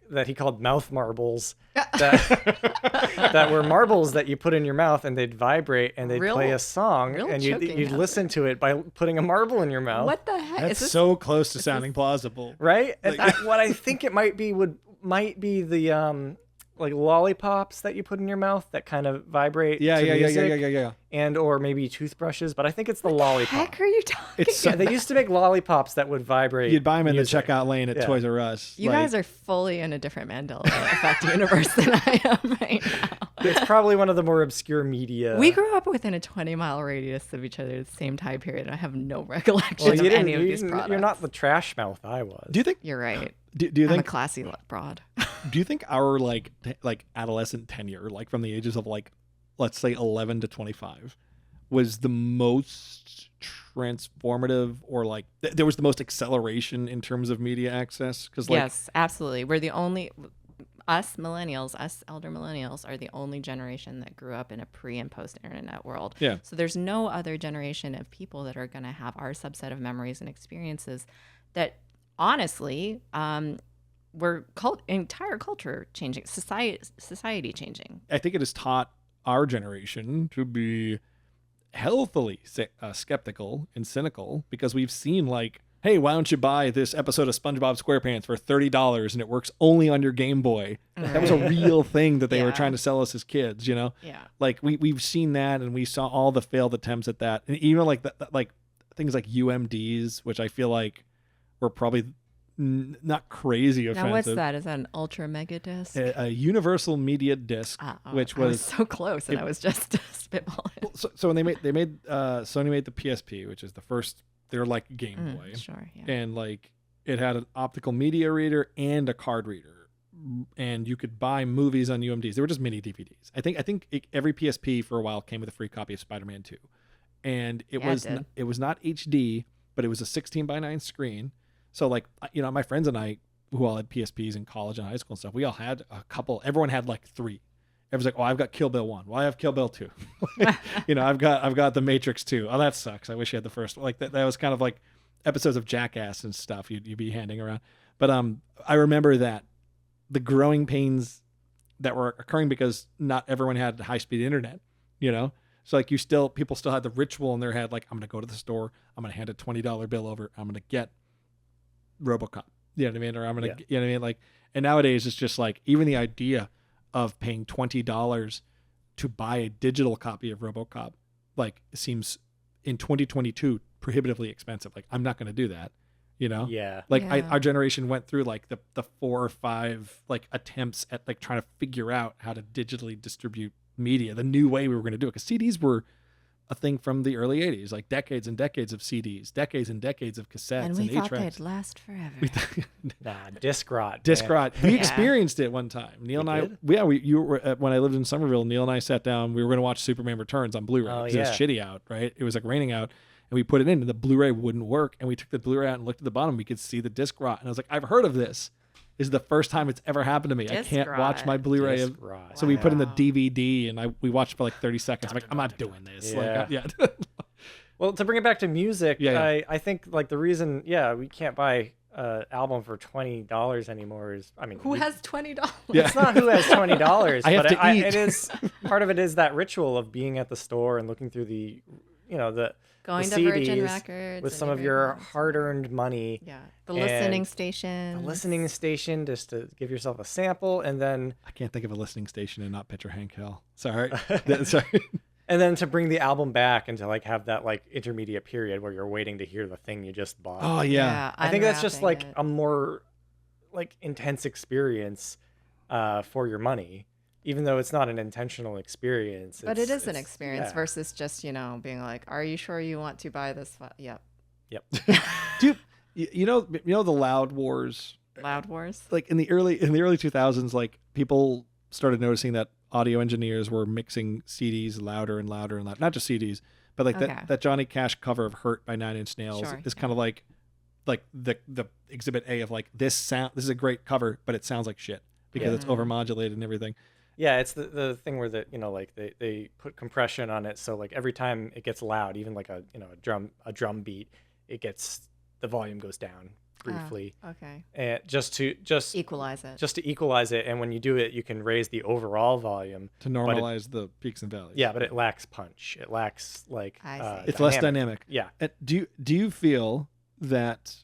that he called mouth marbles, that were marbles that you put in your mouth and they'd vibrate and they'd play a song and you'd listen to it by putting a marble in your mouth. What the heck? That's so close to sounding plausible, right? Like, what I think it might be the like lollipops that you put in your mouth that kind of vibrate. Yeah, to yeah, music, yeah. And or maybe toothbrushes, but I think it's the What lollipop. the heck are you talking It's Yeah, they used to make lollipops that would vibrate. You'd buy them in the music. checkout lane at Yeah. Toys R Us. You guys are fully in a different Mandela effect universe than I am right now. It's probably one of the more obscure media. We grew up within a 20-mile radius of each other at the same time period, and I have no recollection Well, of you any of these didn't- products. You're not the trash mouth I was. Do you think? You're right. Do you I'm a think? classy broad. Do you think our like adolescent tenure, like from the ages of like, let's say 11 to 25, was the most transformative, or like there was the most acceleration in terms of media access? Because Yes, absolutely. We're the only, us millennials, us elder millennials are the only generation that grew up in a pre and post internet world. Yeah. So there's no other generation of people that are going to have our subset of memories and experiences that honestly, were entire culture changing, society changing. I think it has taught our generation to be healthily skeptical and cynical, because we've seen like, hey, why don't you buy this episode of SpongeBob SquarePants for $30 and it works only on your Game Boy? That was a real thing that they were Yeah. trying to sell us as kids, you know? Yeah. Like we've seen that, and we saw all the failed attempts at that, and even like like things like UMDs, which I feel like were probably not crazy offensive. Now what's that? Is that an ultra mega disc? A Universal Media Disc, which I was was so close, and I was just spitballing. so when they made Sony made the PSP, which is the first. They're like Game Boy, Sure, yeah. and like it had an optical media reader and a card reader, and you could buy movies on UMDs. They were just mini DVDs. I think every PSP for a while came with a free copy of Spider-Man 2, and it was not HD, but it was a 16:9 screen. So like, you know, my friends and I, who all had PSPs in college and high school and stuff, we all had a couple. Everyone had like 3. Everyone's like, oh, I've got Kill Bill 1. Well, I have Kill Bill 2. You know, I've got The Matrix 2. Oh, that sucks. I wish you had the first one. Like that was kind of like episodes of Jackass and stuff you'd be handing around. But I remember that the growing pains that were occurring because not everyone had high-speed internet, you know? So like people still had the ritual in their head, like, I'm going to go to the store, I'm going to hand a $20 bill over, I'm going to get RoboCop. You know what I mean? Or I'm going to, you know what I mean? Like, and nowadays it's just like, even the idea of paying $20 to buy a digital copy of RoboCop, like, seems in 2022 prohibitively expensive. Like, I'm not going to do that, you know? Yeah. Like Yeah. our generation went through like the 4 or 5 like attempts at like trying to figure out how to digitally distribute media, the new way we were going to do it. Because CDs were a thing from the early 80s, like decades and decades of CDs, decades and decades of cassettes And and we thought 8-tracks. they'd last forever. Nah, disc rot. Disc man. rot. We Yeah. experienced it one time. Neil and I, did? you were when I lived in Somerville. Neil and I sat down. We were going to watch Superman Returns on Blu-ray Oh, because it was yeah. shitty out, right? It was like raining out, and we put it in, and the Blu-ray wouldn't work. And we took the Blu-ray out and looked at the bottom. We could see the disc rot, and I was like, I've heard of this. This is the first time it's ever happened to me. I Disc can't watch my rot. Blu-ray. Disc rot. So we put in the Wow. DVD, and we watched for like 30 seconds. I'm like, I'm not doing this. Yeah. Like, yeah. Well, to bring it back to music, Yeah. I think like the reason, we can't buy an album for $20 anymore is, I mean, Who has $20? Yeah. it's not who has $20. I have but to eat. It is part of it is that ritual of being at the store and looking through the Going the to Virgin CDs Records with and some of your Records. hard-earned money. Yeah, the listening and station. A listening station just to give yourself a sample, and then I can't think of a listening station and not picture Hank Hill. Sorry. Sorry. and then to bring the album back and to like have that like intermediate period where you're waiting to hear the thing you just bought. Oh yeah. I think that's just like unwrapping a more like intense experience for your money, even though it's not an intentional experience. But it is an it's- experience yeah. versus just, being like, are you sure you want to buy this? Yep. Yep. Do you know the Loud Wars? Loud Wars. Like in the early 2000s, like people started noticing that audio engineers were mixing CDs louder and louder and louder. Not just CDs, but like Okay. that Johnny Cash cover of "Hurt" by 9 Inch Nails Sure, is yeah. kind of like the Exhibit A of like this is a great cover, but it sounds like shit because Yeah. it's overmodulated and everything. Yeah, it's the thing where like they put compression on it, so like every time it gets loud, even like a drum beat, the volume goes down briefly, Okay. and just Equalize it. to equalize it. And when you do it, you can raise the overall volume. To normalize the peaks and valleys. Yeah, but it lacks punch. It lacks like I see. It's less dynamic. Yeah. And do you feel that?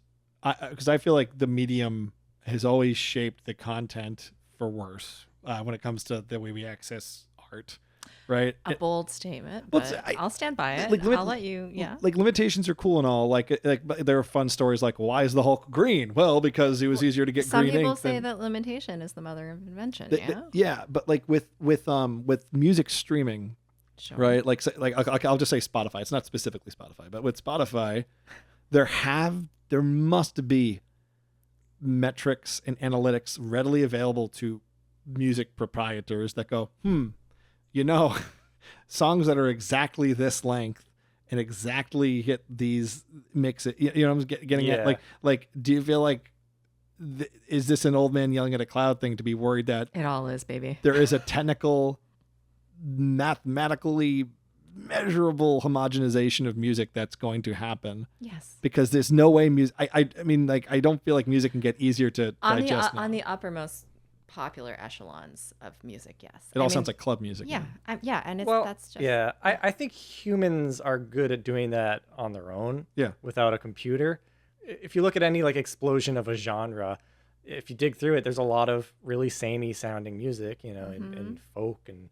Because I feel like the medium has always shaped the content for worse. when it comes to the way we access art, right? A bold statement, Well, but I'll stand by it. like, I'll let you. Yeah. Like limitations are cool and all. Like but there are fun stories like, why is the Hulk green? Well, because it was easier to get Some green people ink say than- that limitation is the mother of invention. yeah, but like with music streaming, Sure. right? Like I'll just say Spotify. It's not specifically Spotify, but with Spotify, there must be metrics and analytics readily available to music proprietors that go, songs that are exactly this length and exactly hit these mix it. You know what I'm getting Yeah. at? Like, do you feel like is this an old man yelling at a cloud thing to be worried that It all is, baby. there is a technical, mathematically measurable homogenization of music that's going to happen? Yes. Because there's no way music. I mean, like, I don't feel like music can get easier to digest now. On the uppermost popular echelons of music, yes. It all sounds like club music. Yeah, now. and that's just yeah. I think humans are good at doing that on their own. Yeah. Without a computer. If you look at any like explosion of a genre, if you dig through it, there's a lot of really samey sounding music, you know, and folk and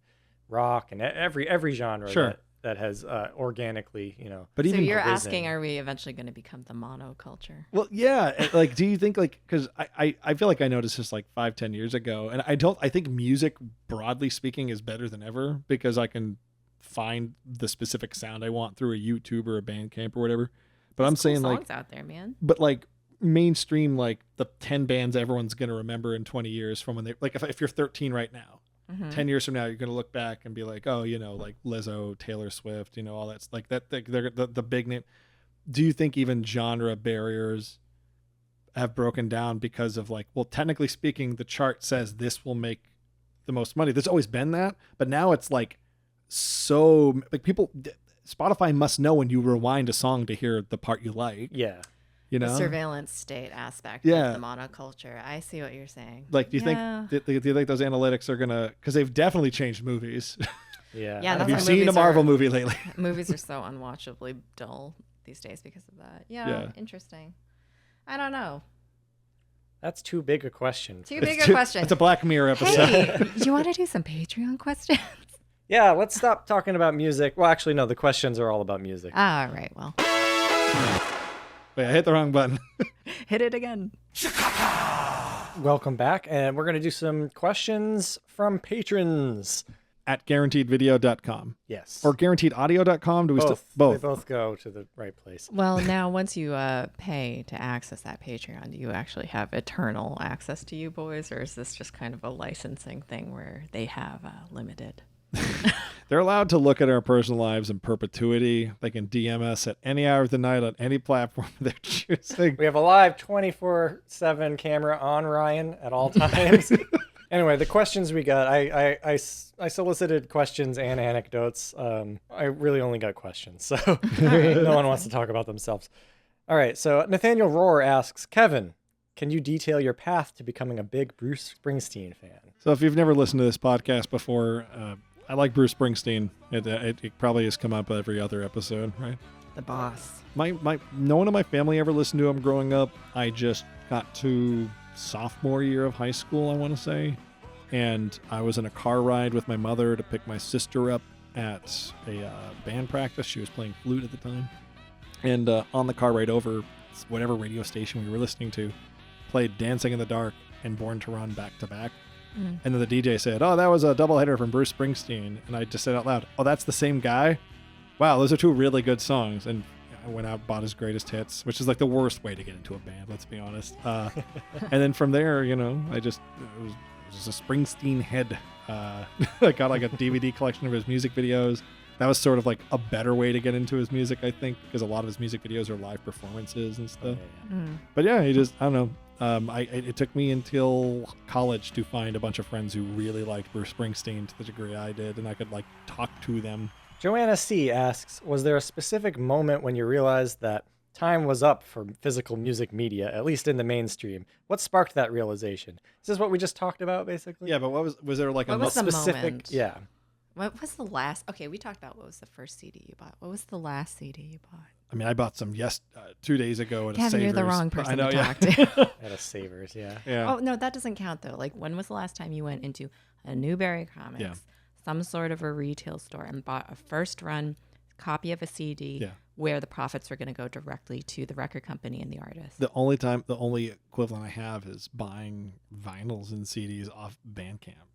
rock and every genre Sure. that has organically, you know. But So even you're arisen. asking, are we eventually going to become the monoculture? well, yeah. Like, do you think like because I feel like I noticed this like 5-10 years ago, and I think music broadly speaking is better than ever because I can find the specific sound I want through a YouTube or a Bandcamp or whatever. But I'm There's cool saying like songs out there, man. but like mainstream, like the 10 bands everyone's going to remember in 20 years from when they like if you're 13 right now, 10 years from now you're going to look back and be like, oh, you know, like Lizzo, Taylor Swift, you know, all that's like that they're the big name. Do you think even genre barriers have broken down because of like, well, technically speaking, the chart says this will make the most money? There's always been that, but now it's like so like Spotify must know when you rewind a song to hear the part you like. Yeah. You know, The surveillance state aspect Yeah. of the monoculture. I see what you're saying. like, do you Yeah. think do you think those analytics are gonna? Because they've definitely changed movies. Yeah. Yeah, Have that's you why seen a movies Marvel are- movie lately? Movies are so unwatchably dull these days because of that. Yeah. Interesting. I don't know. That's too big a question. Too big a question. It's a Black Mirror episode. Hey, do you want to do some Patreon questions? Yeah, let's stop talking about music. Well, actually, no, the questions are all about music. All right, well, Wait, I hit the wrong button. hit it again. Welcome back, and we're going to do some questions from patrons. At guaranteedvideo.com Yes. or guaranteedaudio.com. Do we both. still They both go to the right place. Well, now once you pay to access that Patreon, do you actually have eternal access to you boys, or is this just kind of a licensing thing where they have limited? They're allowed to look at our personal lives in perpetuity. They can DM us at any hour of the night on any platform they're choosing. We have a live 24/7 camera on Ryan at all times. Anyway, the questions we got, I solicited questions and anecdotes. I really only got questions, so no one wants to talk about themselves. All right, so Nathaniel Rohr asks, Kevin, can you detail your path to becoming a big Bruce Springsteen fan? So if you've never listened to this podcast before, I like Bruce Springsteen. It probably has come up every other episode, right? The boss. No one in my family ever listened to him growing up. I just got to sophomore year of high school, I want to say, and I was in a car ride with my mother to pick my sister up at a band practice. She was playing flute at the time, and on the car ride over, whatever radio station we were listening to played Dancing in the Dark and Born to Run back to back. And then the DJ said, oh, that was a doubleheader from Bruce Springsteen. And I just said out loud, oh, that's the same guy? Wow, those are two really good songs. And I went out and bought his greatest hits, which is like the worst way to get into a band, let's be honest. And then from there, you know, it was a Springsteen head. I got like a DVD collection of his music videos. That was sort of like a better way to get into his music, I think, because a lot of his music videos are live performances and stuff. But yeah, he just, I don't know. It took me until college to find a bunch of friends who really liked Bruce Springsteen to the degree I did, and I could like talk to them. Joanna C asks, was there a specific moment when you realized that time was up for physical music media, at least in the mainstream? What sparked that realization? Is this what we just talked about, basically? Yeah, but was there like What was the specific? moment? Yeah. What was the last? Okay, we talked about what was the first CD you bought. What was the last CD you bought? I mean, I bought some 2 days ago at a Kevin, Savers. you're the wrong person I know, to yeah. talk to. At a Savers, yeah. Yeah. Oh, no, that doesn't count, though. Like, when was the last time you went into a Newberry Comics, Yeah. some sort of a retail store, and bought a first-run copy of a CD Yeah. where the profits were going to go directly to the record company and the artist? The only equivalent I have is buying vinyls and CDs off Bandcamp.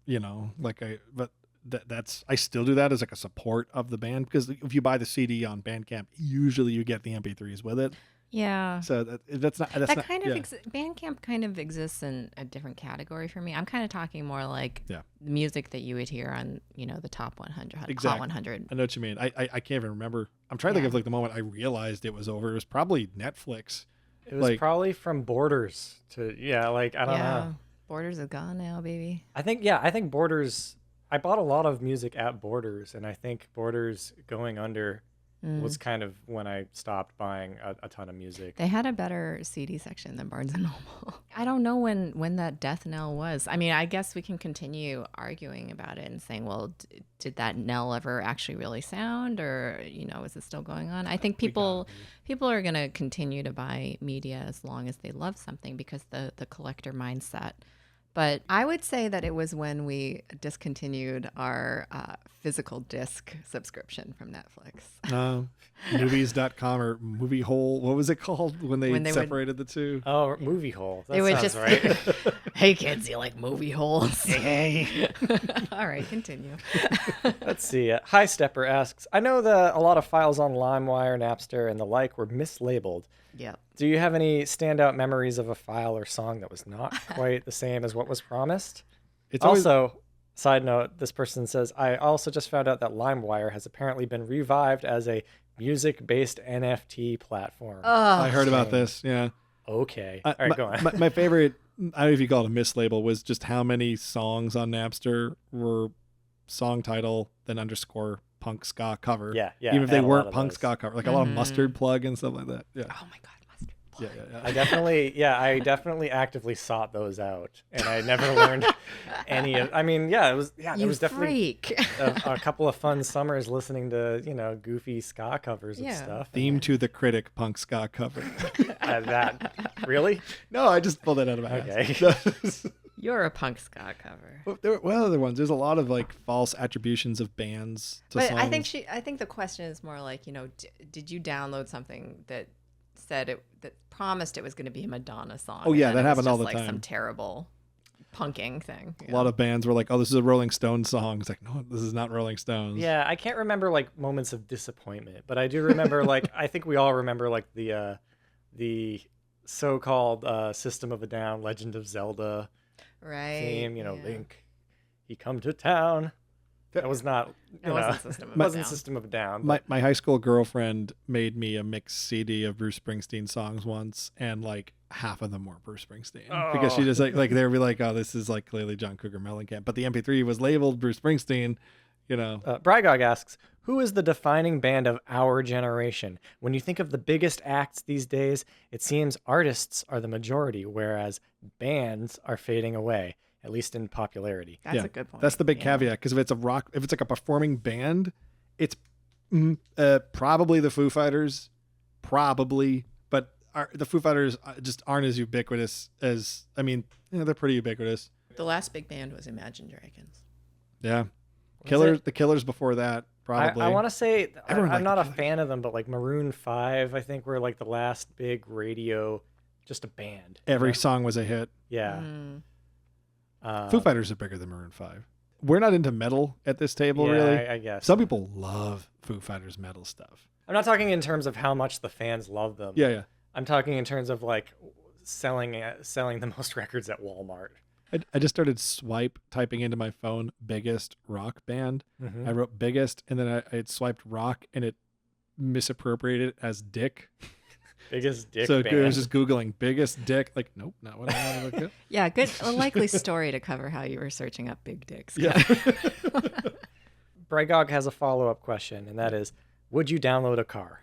That's I still do that as like a support of the band, because if you buy the CD on Bandcamp, usually you get the MP3s with it. Yeah. So that's not Bandcamp kind of exists in a different category for me. I'm kind of talking more like the music that you would hear on, the top 100, Exactly. Hot 100. I know what you mean. I can't even remember. I'm trying to think of like the moment I realized it was over. It was probably Netflix. It was probably from Borders to I don't know. Borders is gone now, baby. I think Borders. I bought a lot of music at Borders, and I think Borders going under was kind of when I stopped buying a ton of music. They had a better CD section than Barnes & Noble. I don't know when that death knell was. I mean, I guess we can continue arguing about it and saying, well, did that knell ever actually really sound, or, is it still going on? I think people are going to continue to buy media as long as they love something, because the collector mindset. But I would say that it was when we discontinued our physical disc subscription from Netflix. Movies.com or Movie Hole. What was it called when they separated the two? Oh, Movie Hole. That It was sounds just right. Hey kids, you like movie holes? Hey. All right, continue. Let's see. High Stepper asks, I know that a lot of files on LimeWire, Napster, and the like were mislabeled. Yep. Do you have any standout memories of a file or song that was not quite the same as what was promised? It's always, Also, side note, this person says, I also just found out that LimeWire has apparently been revived as a music-based NFT platform. I heard about this. Yeah. Okay. All right, go on. My favorite, I don't know if you call it a mislabel, was just how many songs on Napster were song title then underscore punk ska cover. Yeah. Even if I they had a lot weren't of punk those. ska cover, like a lot of Mustard Plug and stuff like that. Yeah. Oh my God, mustard plug. Yeah. I definitely actively sought those out, and I never learned any of. I mean, it was definitely freak. a couple of fun summers listening to goofy ska covers and stuff. Theme to the Critic punk ska cover. That really? No, I just pulled that out of my Okay. ass. You're a punk ska cover. Well, there were other ones. There's a lot of like false attributions of bands to But songs. I think the question is more like, did you download something that said that promised it was going to be a Madonna song? Oh, yeah, and that then it was happened all just the like time. some terrible punking thing. A lot of bands were like, "Oh, this is a Rolling Stones song." It's like, no, this is not Rolling Stones. Yeah, I can't remember like moments of disappointment, but I do remember like I think we all remember like the so-called System of a Down, Legend of Zelda theme. Link, he come to town. That was not. It wasn't System of a wasn't Down. System of a Down. My high school girlfriend made me a mixed CD of Bruce Springsteen songs once, and like half of them were Bruce Springsteen because she just like they would be like, "Oh, this is like clearly John Cougar Mellencamp," but the MP3 was labeled Bruce Springsteen. Brygog asks, who is the defining band of our generation? When you think of the biggest acts these days, it seems artists are the majority, whereas bands are fading away, at least in popularity. That's a good point. That's the big caveat, because if it's like a performing band, it's probably the Foo Fighters, but the Foo Fighters just aren't as ubiquitous as, they're pretty ubiquitous. The last big band was Imagine Dragons. Yeah. The Killers before that, probably. I want to say, Everyone I'm liked not the a Killers. fan of them, but like Maroon 5, I think were like the last big radio, just a band. Every song was a hit. Yeah. Foo Fighters are bigger than Maroon 5. We're not into metal at this table, Yeah, really. I guess. Some people love Foo Fighters metal stuff. I'm not talking in terms of how much the fans love them. Yeah. I'm talking in terms of like selling the most records at Walmart. I just started typing into my phone biggest rock band. Mm-hmm. I wrote biggest, and then I had swiped rock, and it misappropriated it as dick. Biggest dick So band. I was just Googling biggest dick. Like, nope, not what I wanted to look at. Yeah, a likely story to cover how you were searching up big dicks. Yeah. Brygog has a follow-up question, and that is, would you download a car?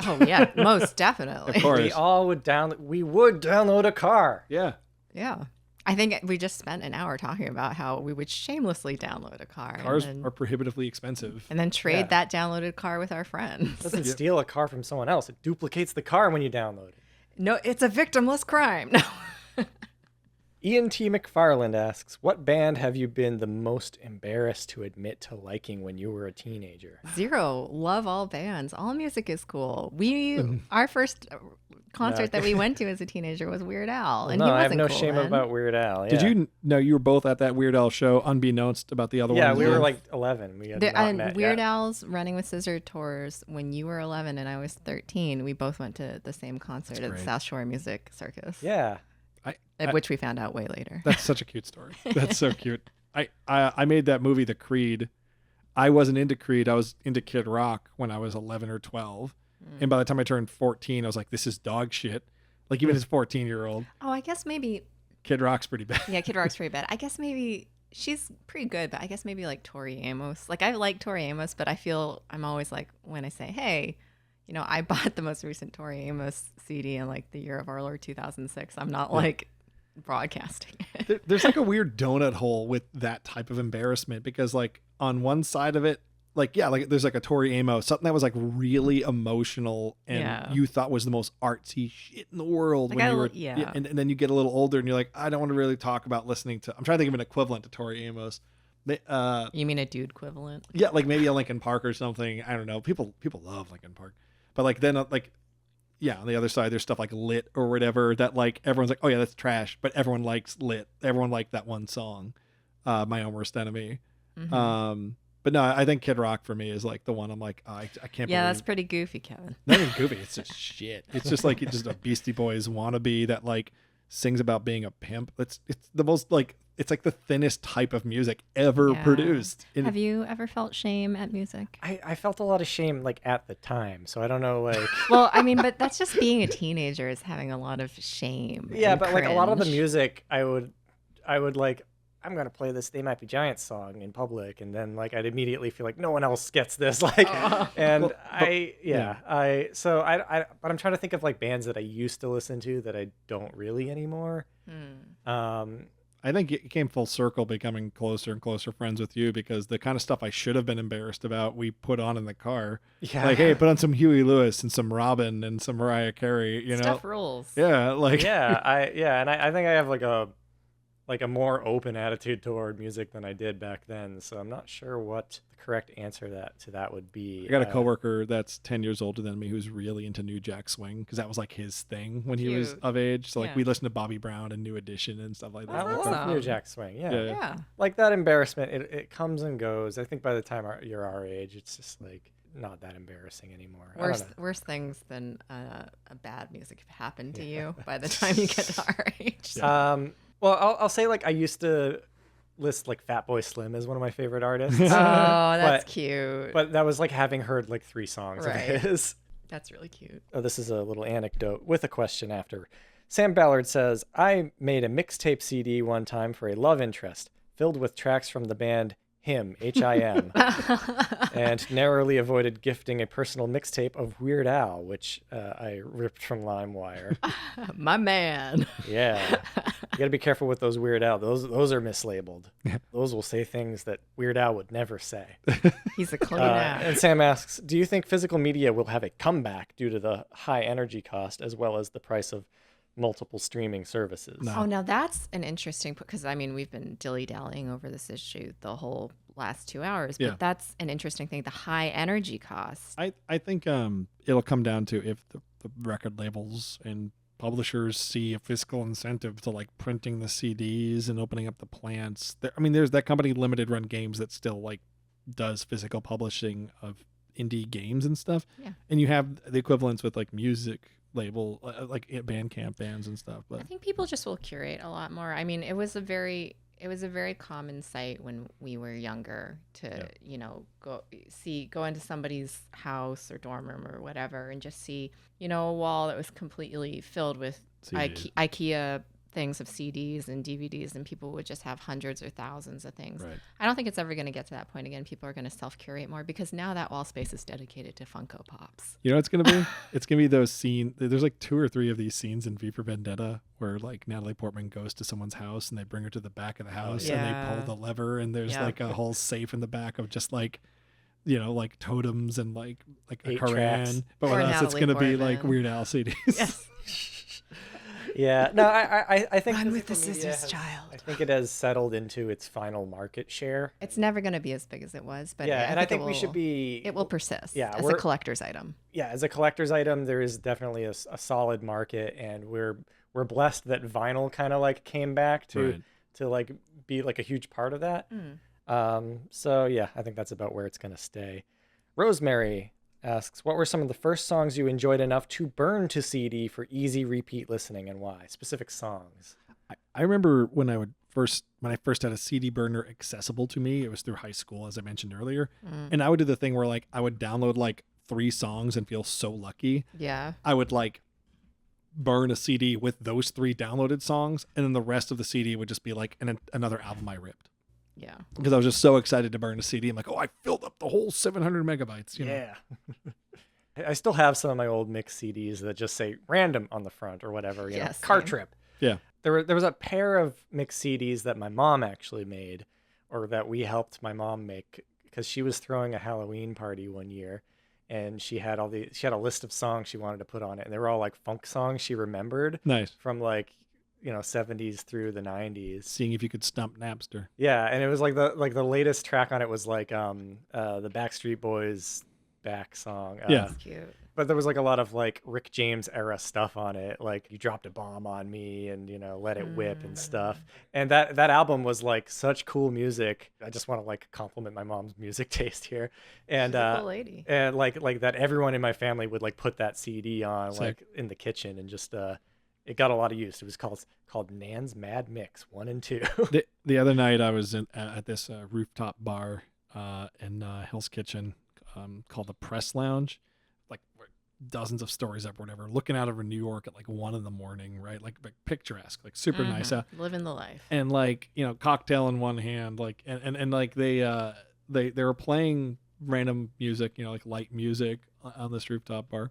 Oh yeah, most definitely. Of course. We would download a car. Yeah. Yeah. I think we just spent an hour talking about how we would shamelessly download a car. Cars are prohibitively expensive. And then trade that downloaded car with our friends. It doesn't steal a car from someone else. It duplicates the car when you download it. No, it's a victimless crime. No. Ian T. McFarland asks, what band have you been the most embarrassed to admit to liking when you were a teenager? Zero. Love all bands. All music is cool. Our first concert that we went to as a teenager was Weird Al. Well, and no, he wasn't I have no cool shame then. about Weird Al. Yeah. Did you know you were both at that Weird Al show, unbeknownst about the other one? Yeah, we were like 11. We had not met Weird yet. Al's Running with Scissor tours, when you were 11 and I was 13, we both went to the same concert at the South Shore Music Circus. Yeah. Which we found out way later. That's such a cute story. That's so cute. I made that movie, The Creed. I wasn't into Creed. I was into Kid Rock when I was 11 or 12. And by the time I turned 14, I was like, this is dog shit. Like even as a 14-year-old. Oh, I guess maybe. Kid Rock's pretty bad. Yeah, Kid Rock's pretty bad. I guess maybe she's pretty good, but I guess maybe like Tori Amos. Like I like Tori Amos, but I feel I'm always like, when I say, hey, I bought the most recent Tori Amos CD in like the year of our Lord 2006. I'm not like broadcasting it. There's like a weird donut hole with that type of embarrassment because like on one side of it, like there's like a Tori Amos, something that was like really emotional and you thought was the most artsy shit in the world like when you were and then you get a little older and you're like, I don't want to really talk about listening to. I'm trying to think of an equivalent to Tori Amos. You mean a dude equivalent? Yeah, like maybe a Linkin Park or something. I don't know. People love Linkin Park, but like then like. Yeah, on the other side, there's stuff like Lit or whatever that like everyone's like, oh yeah, that's trash, but everyone likes Lit. Everyone liked that one song, My Own Worst Enemy. Mm-hmm. But no, I think Kid Rock for me is like the one I'm like, oh, I can't. Yeah, believe that's pretty goofy, Kevin. Not even goofy. It's just shit. It's just like a Beastie Boys wannabe that like sings about being a pimp. It's the most like it's like the thinnest type of music ever produced. Have you ever felt shame at music? I felt a lot of shame like at the time, so I don't know like. Well, I mean, but that's just being a teenager is having a lot of shame. Yeah, and but like a lot of the cringe. music, I would like. I'm gonna play this They Might Be Giants song in public, and then like I'd immediately feel like no one else gets this, like, and but I'm trying to think of like bands that I used to listen to that I don't really anymore. I think it came full circle becoming closer and closer friends with you because the kind of stuff I should have been embarrassed about, we put on in the car. Yeah. Like, hey, put on some Huey Lewis and some Robin and some Mariah Carey, Stuff rules. Yeah. Like, and I think I have like a more open attitude toward music than I did back then. So I'm not sure what the correct answer to that would be. I got a coworker that's 10 years older than me who's really into New Jack Swing because that was like his thing when he was of age. So like we listened to Bobby Brown and New Edition and stuff like that. I love New Jack Swing. Yeah. Like that embarrassment, it comes and goes. I think by the time you're our age, it's just like not that embarrassing anymore. Worse things than a bad music happened to you by the time you get to our age. Well, I'll say like I used to list like Fatboy Slim as one of my favorite artists. Oh, that's cute. But that was like having heard like 3 songs of his. That's really cute. Oh, this is a little anecdote with a question after. Sam Ballard says, I made a mixtape CD one time for a love interest filled with tracks from the band Him, H-I-M, and narrowly avoided gifting a personal mixtape of Weird Al, which I ripped from LimeWire. My man. Yeah. You gotta be careful with those Weird Al. Those are mislabeled. Those will say things that Weird Al would never say. He's a clean ass. And Sam asks, do you think physical media will have a comeback due to the high energy cost as well as the price of multiple streaming services? No. Oh, now that's an interesting, because I mean, we've been dilly-dallying over this issue the whole last 2 hours, but that's an interesting thing, the high energy cost. I think it'll come down to if the record labels and publishers see a fiscal incentive to like printing the CDs and opening up the plants. There's that company Limited Run Games that still like does physical publishing of indie games and stuff. Yeah. And you have the equivalents with like music label, like Bandcamp bands and stuff. But I think people just will curate a lot more. I mean, it was a very common sight when we were younger to, go into somebody's house or dorm room or whatever and just see, a wall that was completely filled with IKEA things of CDs and DVDs, and people would just have hundreds or thousands of things. Right. I don't think it's ever going to get to that point again. People are going to self-curate more because now that wall space is dedicated to Funko Pops. You know what it's going to be? It's going to be those scenes. There's like 2 or 3 of these scenes in V for Vendetta where like Natalie Portman goes to someone's house and they bring her to the back of the house and they pull the lever and there's like a whole safe in the back of just like, you know, like totems and like a Quran. Tracks. But with us, it's going to be like Weird Al CDs. Yes. Yeah, no, I think Run with the physical media scissors, child. I think it has settled into its final market share. It's never going to be as big as it was, but Yeah, and I think it we should be. It will persist. Yeah, as a collector's item. Yeah, as a collector's item, there is definitely a solid market, and we're blessed that vinyl kind of like came back to like be like a huge part of that. So yeah, I think that's about where it's gonna stay. Rosemary asks, what were some of the first songs you enjoyed enough to burn to CD for easy repeat listening, and why? Specific songs. I remember when I first had a CD burner accessible to me, it was through high school, as I mentioned earlier. And I would do the thing where like I would download like 3 songs and feel so lucky. Yeah. I would like burn a CD with those 3 downloaded songs, and then the rest of the CD would just be like another album I ripped. Yeah. Because I was just so excited to burn a CD. I'm like, oh, I filled up the whole 700 megabytes. You know? Yeah. I still have some of my old mix CDs that just say random on the front or whatever. You know, car trip. Yeah. There was a pair of mix CDs that my mom actually made, or that we helped my mom make, because she was throwing a Halloween party one year, and she had a list of songs she wanted to put on it, and they were all like funk songs she remembered. Nice. From like, you know, 70s through the 90s. Seeing if you could stump Napster. Yeah, and it was like the latest track on it was like the Backstreet Boys Back song. Yeah. Cute. But there was like a lot of like Rick James era stuff on it, like You Dropped a Bomb on Me and, you know, Let It Whip and stuff. And that album was like such cool music. I just want to like compliment my mom's music taste here. And She's a cool lady. And like that everyone in my family would like put that CD on Sick. like in the kitchen, and just it got a lot of use. It was called Nan's Mad Mix 1 and 2. The other night I was at this rooftop bar in Hell's Kitchen called the Press Lounge. Like dozens of stories up or whatever, looking out over New York at like 1 a.m, right? Like picturesque, like super nice out. Living the life. And like, you know, cocktail in one hand, like and like they were playing random music, you know, like light music on this rooftop bar.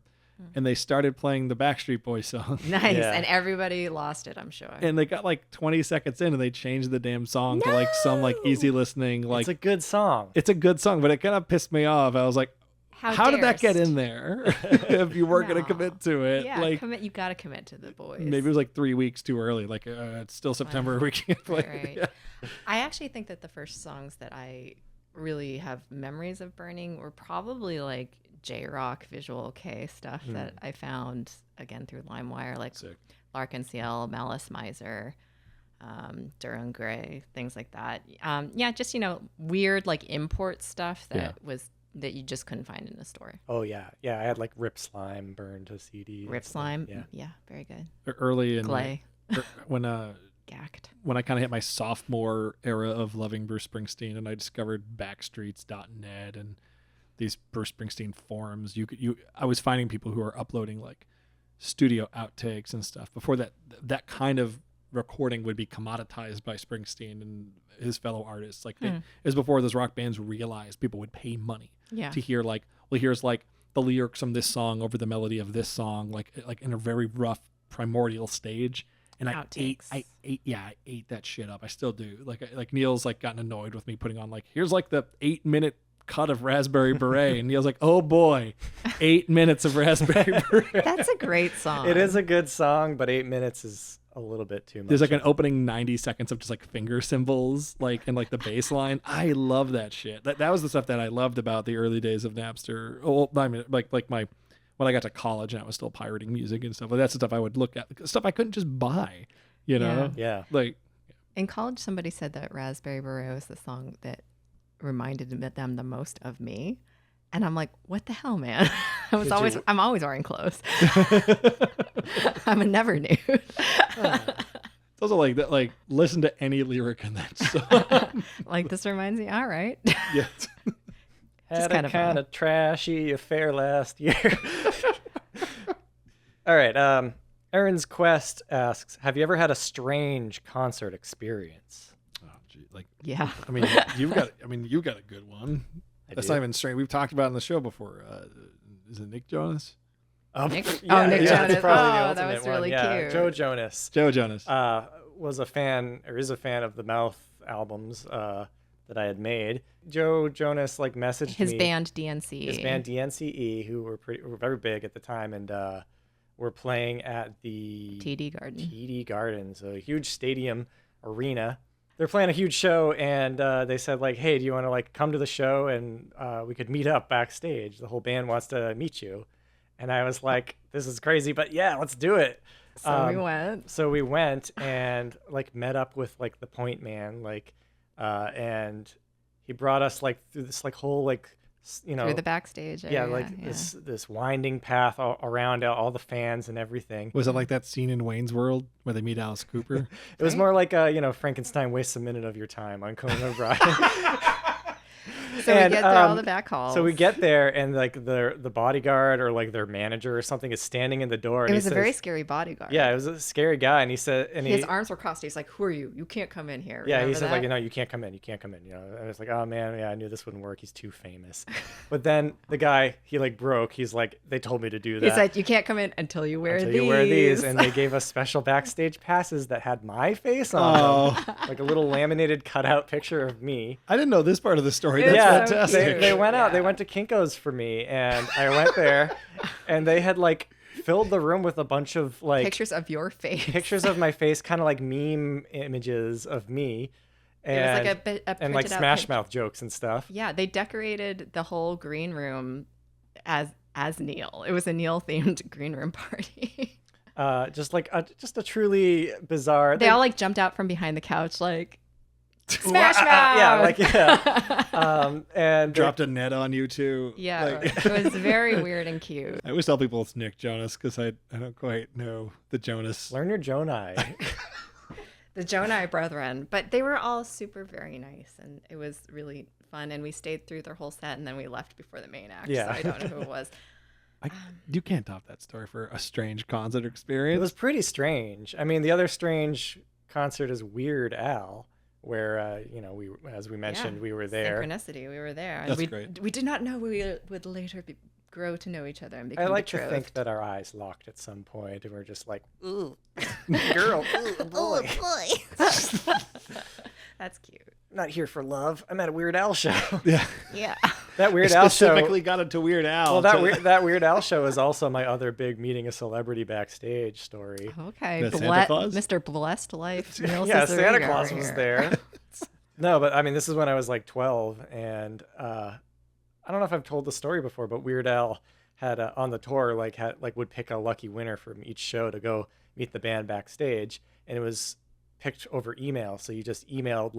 And they started playing the Backstreet Boys song. Nice. Yeah. And everybody lost it, I'm sure. And they got like 20 seconds in and they changed the damn song to like some like easy listening, like It's a good song. it's a good song, but it kind of pissed me off. I was like, how did that get in there? If you weren't going to commit to it, Yeah, like you got to commit to the boys. maybe it was like 3 weeks too early. Like it's still September. We can't play. Right. Yeah. I actually think that the first songs that I really have memories of burning were probably like J-Rock Visual K stuff that I found again through LimeWire, like Sick. Larkin Ciel, Malice Miser, Durham Gray, things like that. Yeah, just, you know, weird like import stuff that you just couldn't find in the store. Oh yeah. I had like Rip Slime burned to CD. Rip Slime, Yeah. Very good. Early in Clay, when Gacked. when I kind of hit my sophomore era of loving Bruce Springsteen, and I discovered Backstreets.net and these Bruce Springsteen forums, I was finding people who are uploading like studio outtakes and stuff. Before that kind of recording would be commoditized by Springsteen and his fellow artists. Like it was before those rock bands realized people would pay money to hear like, well, here's like the lyrics from this song over the melody of this song, like in a very rough primordial stage. And I ate that shit up. I still do. Like Neil's like gotten annoyed with me putting on like, here's like the 8-minute cut of Raspberry Beret, and Neil's like, oh boy, 8 minutes of Raspberry Beret. That's a great song. It is a good song, but 8 minutes is a little bit too much. There's like an opening 90 seconds of just like finger cymbals, like, and like the bass line. I love that shit. That was the stuff that I loved about the early days of Napster. Well, I mean, like when I got to college and I was still pirating music and stuff. But that's the stuff I would look at, stuff I couldn't just buy, you know? Yeah. Like in college, somebody said that Raspberry Beret was the song that reminded them the most of me. And I'm like, what the hell, man? I'm always wearing clothes. I'm a never nude. It's also like that, like listen to any lyric in that song. Like, this reminds me, all right. Yeah. Had a kind of trashy affair last year. All right. Aaron's Quest asks, have you ever had a strange concert experience? Oh, gee. Like, Yeah. I mean, you've got a good one. That's not even strange. We've talked about it on the show before. Is it Nick Jonas? Nick Nick Jonas. That's probably the Oh, that ultimate was really one. cute. Joe Jonas. Joe Jonas. Was a fan, or is a fan, of the Mouth albums that I had made. Joe Jonas messaged His me. band DNCE. His band DNCE, who were very big at the time, and were playing at the TD Garden, so a huge stadium arena. They're playing a huge show, and they said hey, do you want to come to the show and we could meet up backstage? The whole band wants to meet you. And I was like, this is crazy, but yeah, let's do it. So we went. So we went and met up with the point man, and he brought us through this whole through the backstage area. This winding path around all the fans and everything. Was it like that scene in Wayne's World where they meet Alice Cooper? It was more like Frankenstein wastes a minute of your time on Conan O'Brien. So we get there all the back halls. So we get there, and the bodyguard or their manager or something is standing in the door. And it was he a very scary bodyguard. Yeah, it was a scary guy, and he said, his arms were crossed. He's like, "Who are you? You can't come in here." Yeah, Remember he said that? you can't come in. You can't come in. And I was like, oh man, yeah, I knew this wouldn't work. He's too famous. But then the guy, he broke. He's like, they told me to do that. He said, you can't come in until you wear until these. you wear these, and they gave us special backstage passes that had my face on them, a little laminated cutout picture of me. I didn't know this part of the story. That's Yeah, fantastic. they went out. They went to Kinko's for me, and I went there, and they had filled the room with a bunch of pictures of your face, pictures of my face, kind of meme images of me, and it was a and Smash Mouth jokes and stuff. Yeah, they decorated the whole green room as Neil. It was a Neil themed green room party. Just a truly bizarre. They all jumped out from behind the couch Smash Mouth! And dropped a net on you too. Yeah, it was very weird and cute. I always tell people it's Nick Jonas because I don't quite know the Jonas. Learn your Jonai. The Jonai brethren. But they were all very nice, and it was really fun, and we stayed through their whole set, and then we left before the main act, yeah. So I don't know who it was. You can't top that story for a strange concert experience. It was pretty strange. I mean, the other strange concert is Weird Al, where we, as we mentioned, we were there. Synchronicity, we were there. That's great. We did not know we would later grow to know each other and become I like betrothed. to think that our eyes locked at some point, and we're just like, ooh, girl, ooh, boy. That's cute. I'm not here for love. I'm at a Weird Al show. Yeah. That Weird Al show specifically got into Weird Al. Well, that Weird Al show is also my other big meeting a celebrity backstage story. Okay. Santa Claus? Mr. Blessed Life. Yeah, Santa Claus was there. No, but I mean, this is when I was 12, and I don't know if I've told the story before, but Weird Al had on the tour would pick a lucky winner from each show to go meet the band backstage, and it was picked over email. So you just emailed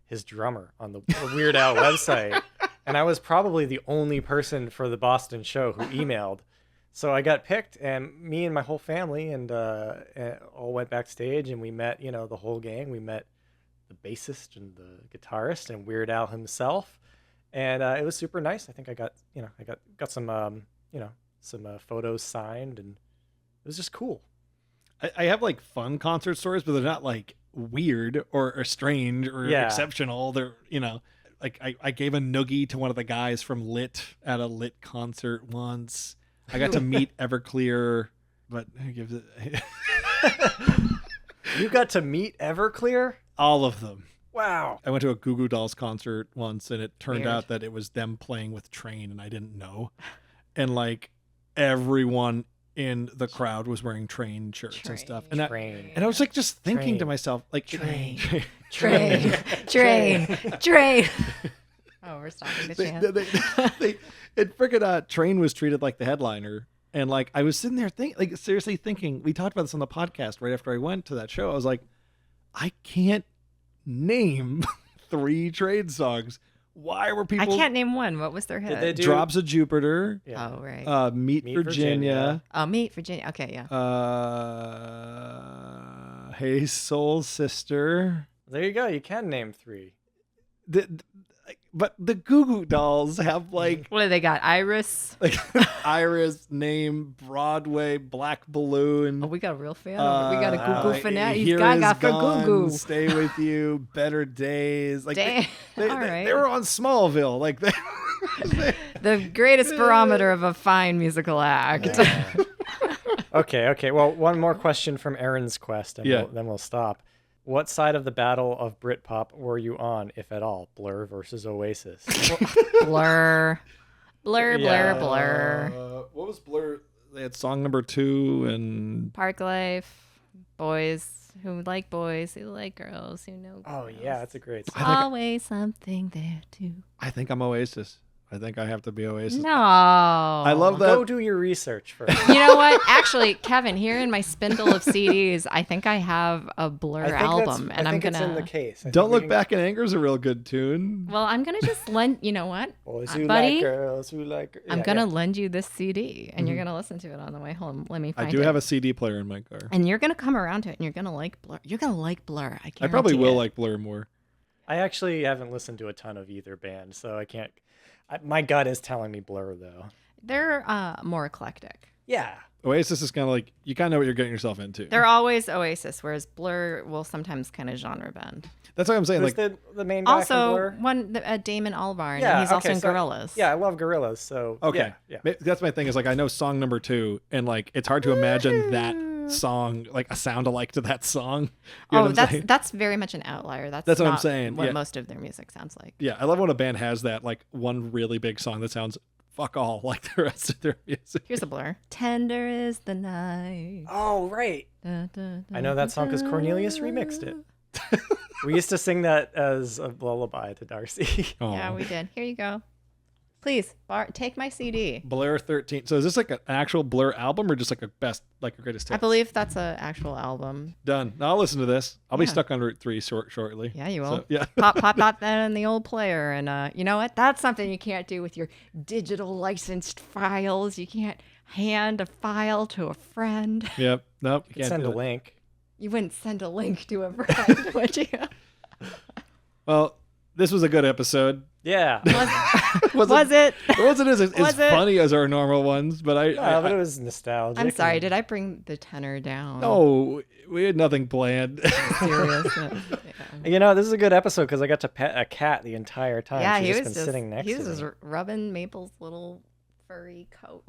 his drummer on the Weird Al website, and I was probably the only person for the Boston show who emailed. So I got picked, and me and my whole family and all went backstage, and we met the whole gang. We met the bassist and the guitarist and Weird Al himself, and it was super nice. I think I got some some photos signed, and it was just cool. I have fun concert stories, but they're not weird or strange or exceptional. They're I gave a noogie to one of the guys from Lit at a Lit concert once. I got to meet Everclear, but who gives it? You got to meet Everclear? All of them. Wow. I went to a Goo Goo Dolls concert once, and it turned Weird. out that it was them playing with Train, and I didn't know. And everyone in the crowd was wearing Train shirts and stuff. And Train. I was just thinking to myself, Train. Train. Oh, we're stopping the chant. Train was treated like the headliner. And I was sitting there seriously thinking, we talked about this on the podcast right after I went to that show. I was like, I can't name 3 Train songs. Why were people? I can't name one. What was their hit? Did they do Drops of Jupiter. Yeah. Oh, right. Meet Virginia. Oh, Meet Virginia. Okay, yeah. Hey Soul Sister. There you go. You can name 3. But the Goo Goo Dolls have like What do they got? Iris. Iris, Name, Broadway, Black Balloon. Oh, we got a real fan. We got a Goo Goo fanatic. He's Here gaga Is for Gone, Goo Goo. Stay With You, Better Days. Like Damn. they All right. were on Smallville. Like The greatest barometer of a fine musical act. Yeah. Okay. Well, one more question from Aaron's Quest, and then we'll stop. What side of the battle of Britpop were you on, if at all? Blur versus Oasis. Blur. Blur, Yeah. blur. What was Blur? They had song number 2 and Park Life. Boys who like boys, who like girls, who know girls. Oh yeah, that's a great song. Always something there too. I think I'm Oasis. I think I have to be Oasis. No. I love that. Go do your research first. You know what? Actually, Kevin, here in my spindle of CDs, I think I have a Blur I think album, that's, and I I'm think it's in gonna. the case. I think Don't we Look can- Back in Anger is a real good tune. Well, I'm gonna just lend. You know what? Boys who buddy, like girls who like. I'm yeah, gonna yeah. lend you this CD, and you're gonna listen to it on the way home. Let me find I do it. have a CD player in my car. And you're gonna come around to it, and you're gonna like Blur. You're gonna like Blur. I I probably guarantee will it. like Blur more. I actually haven't listened to a ton of either band, so I can't. My gut is telling me Blur though. They're more eclectic. Yeah. Oasis is kind of like, you kind of know what you're getting yourself into. They're always Oasis, whereas Blur will sometimes kind of genre bend. That's what I'm saying. Who's Like, the main guy from Also, Blur? Damon Albarn, Yeah, and he's also okay, in so- Gorillaz. Yeah, I love Gorillaz, so okay, yeah. that's my thing. Is like I know song number 2, and like it's hard to imagine that song like a sound alike to that song. You know what I'm saying? That's very much an outlier. That's That's what I'm not saying, What yeah. most of their music sounds like. Yeah, I love when a band has that like one really big song that sounds fuck all like the rest of their music. Here's a Blur. Tender is the night. Oh right. Da, da, da, I know that song because Cornelius remixed it. We used to sing that as a lullaby to Darcy. Oh. Yeah, we did. Here you go. Please, take my CD. Blur 13. So is this like an actual Blur album or just like a greatest hits? I believe that's an actual album. Done. Now I'll listen to this. I'll be Yeah. stuck on Route 3 shortly. Yeah, you will. So, yeah. pop that in the old player, and you know what? That's something you can't do with your digital licensed files. You can't hand a file to a friend. Yep. Nope. You can send a link. You wouldn't send a link to a friend, would you? Well, this was a good episode. Yeah. Was it? It wasn't as Was it? funny as our normal ones, but But it was nostalgic. I'm sorry. and- Did I bring the tenor down? no, we had nothing planned. Serious. You know, this is a good episode because I got to pet a cat the entire time. Yeah, She's he just was been sitting next he to was me. just rubbing Maple's little furry coat.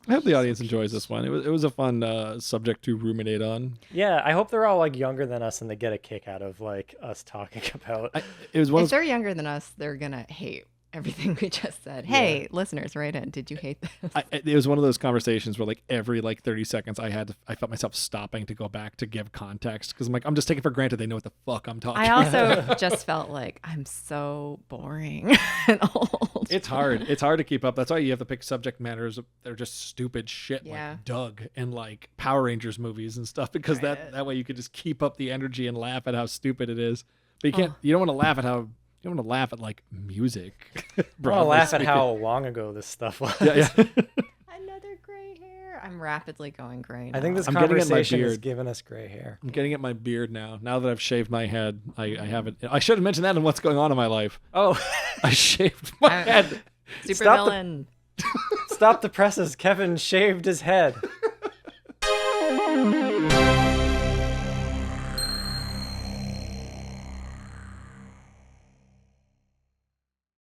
I hope the audience enjoys this one. It was a fun subject to ruminate on. Yeah, I hope they're all like younger than us and they get a kick out of like us talking about. It was one If of they're younger than us, they're gonna hate everything we just said. Hey, listeners, write in. Did you hate this? it was one of those conversations where like every like 30 seconds I felt myself stopping to go back to give context because I'm just taking for granted they know what the fuck I'm talking I about. also just felt like I'm so boring and old. It's hard. It's hard to keep up. That's why you have to pick subject matters that are just stupid shit Yeah. like Doug and like Power Rangers movies and stuff because that way you could just keep up the energy and laugh at how stupid it is. But you can't. You don't want to laugh at how. You don't want to laugh at like music. I want to broadly laugh at speaking. how long ago this stuff was. Yeah. Another gray hair. I'm rapidly going gray now. I think this I'm getting at my conversation has beard. given us gray hair. I'm getting at my beard now. Now that I've shaved my head, I haven't. I should have mentioned that in what's going on in my life. Oh, I shaved my head. super Stop the- villain. stop the presses. Kevin shaved his head.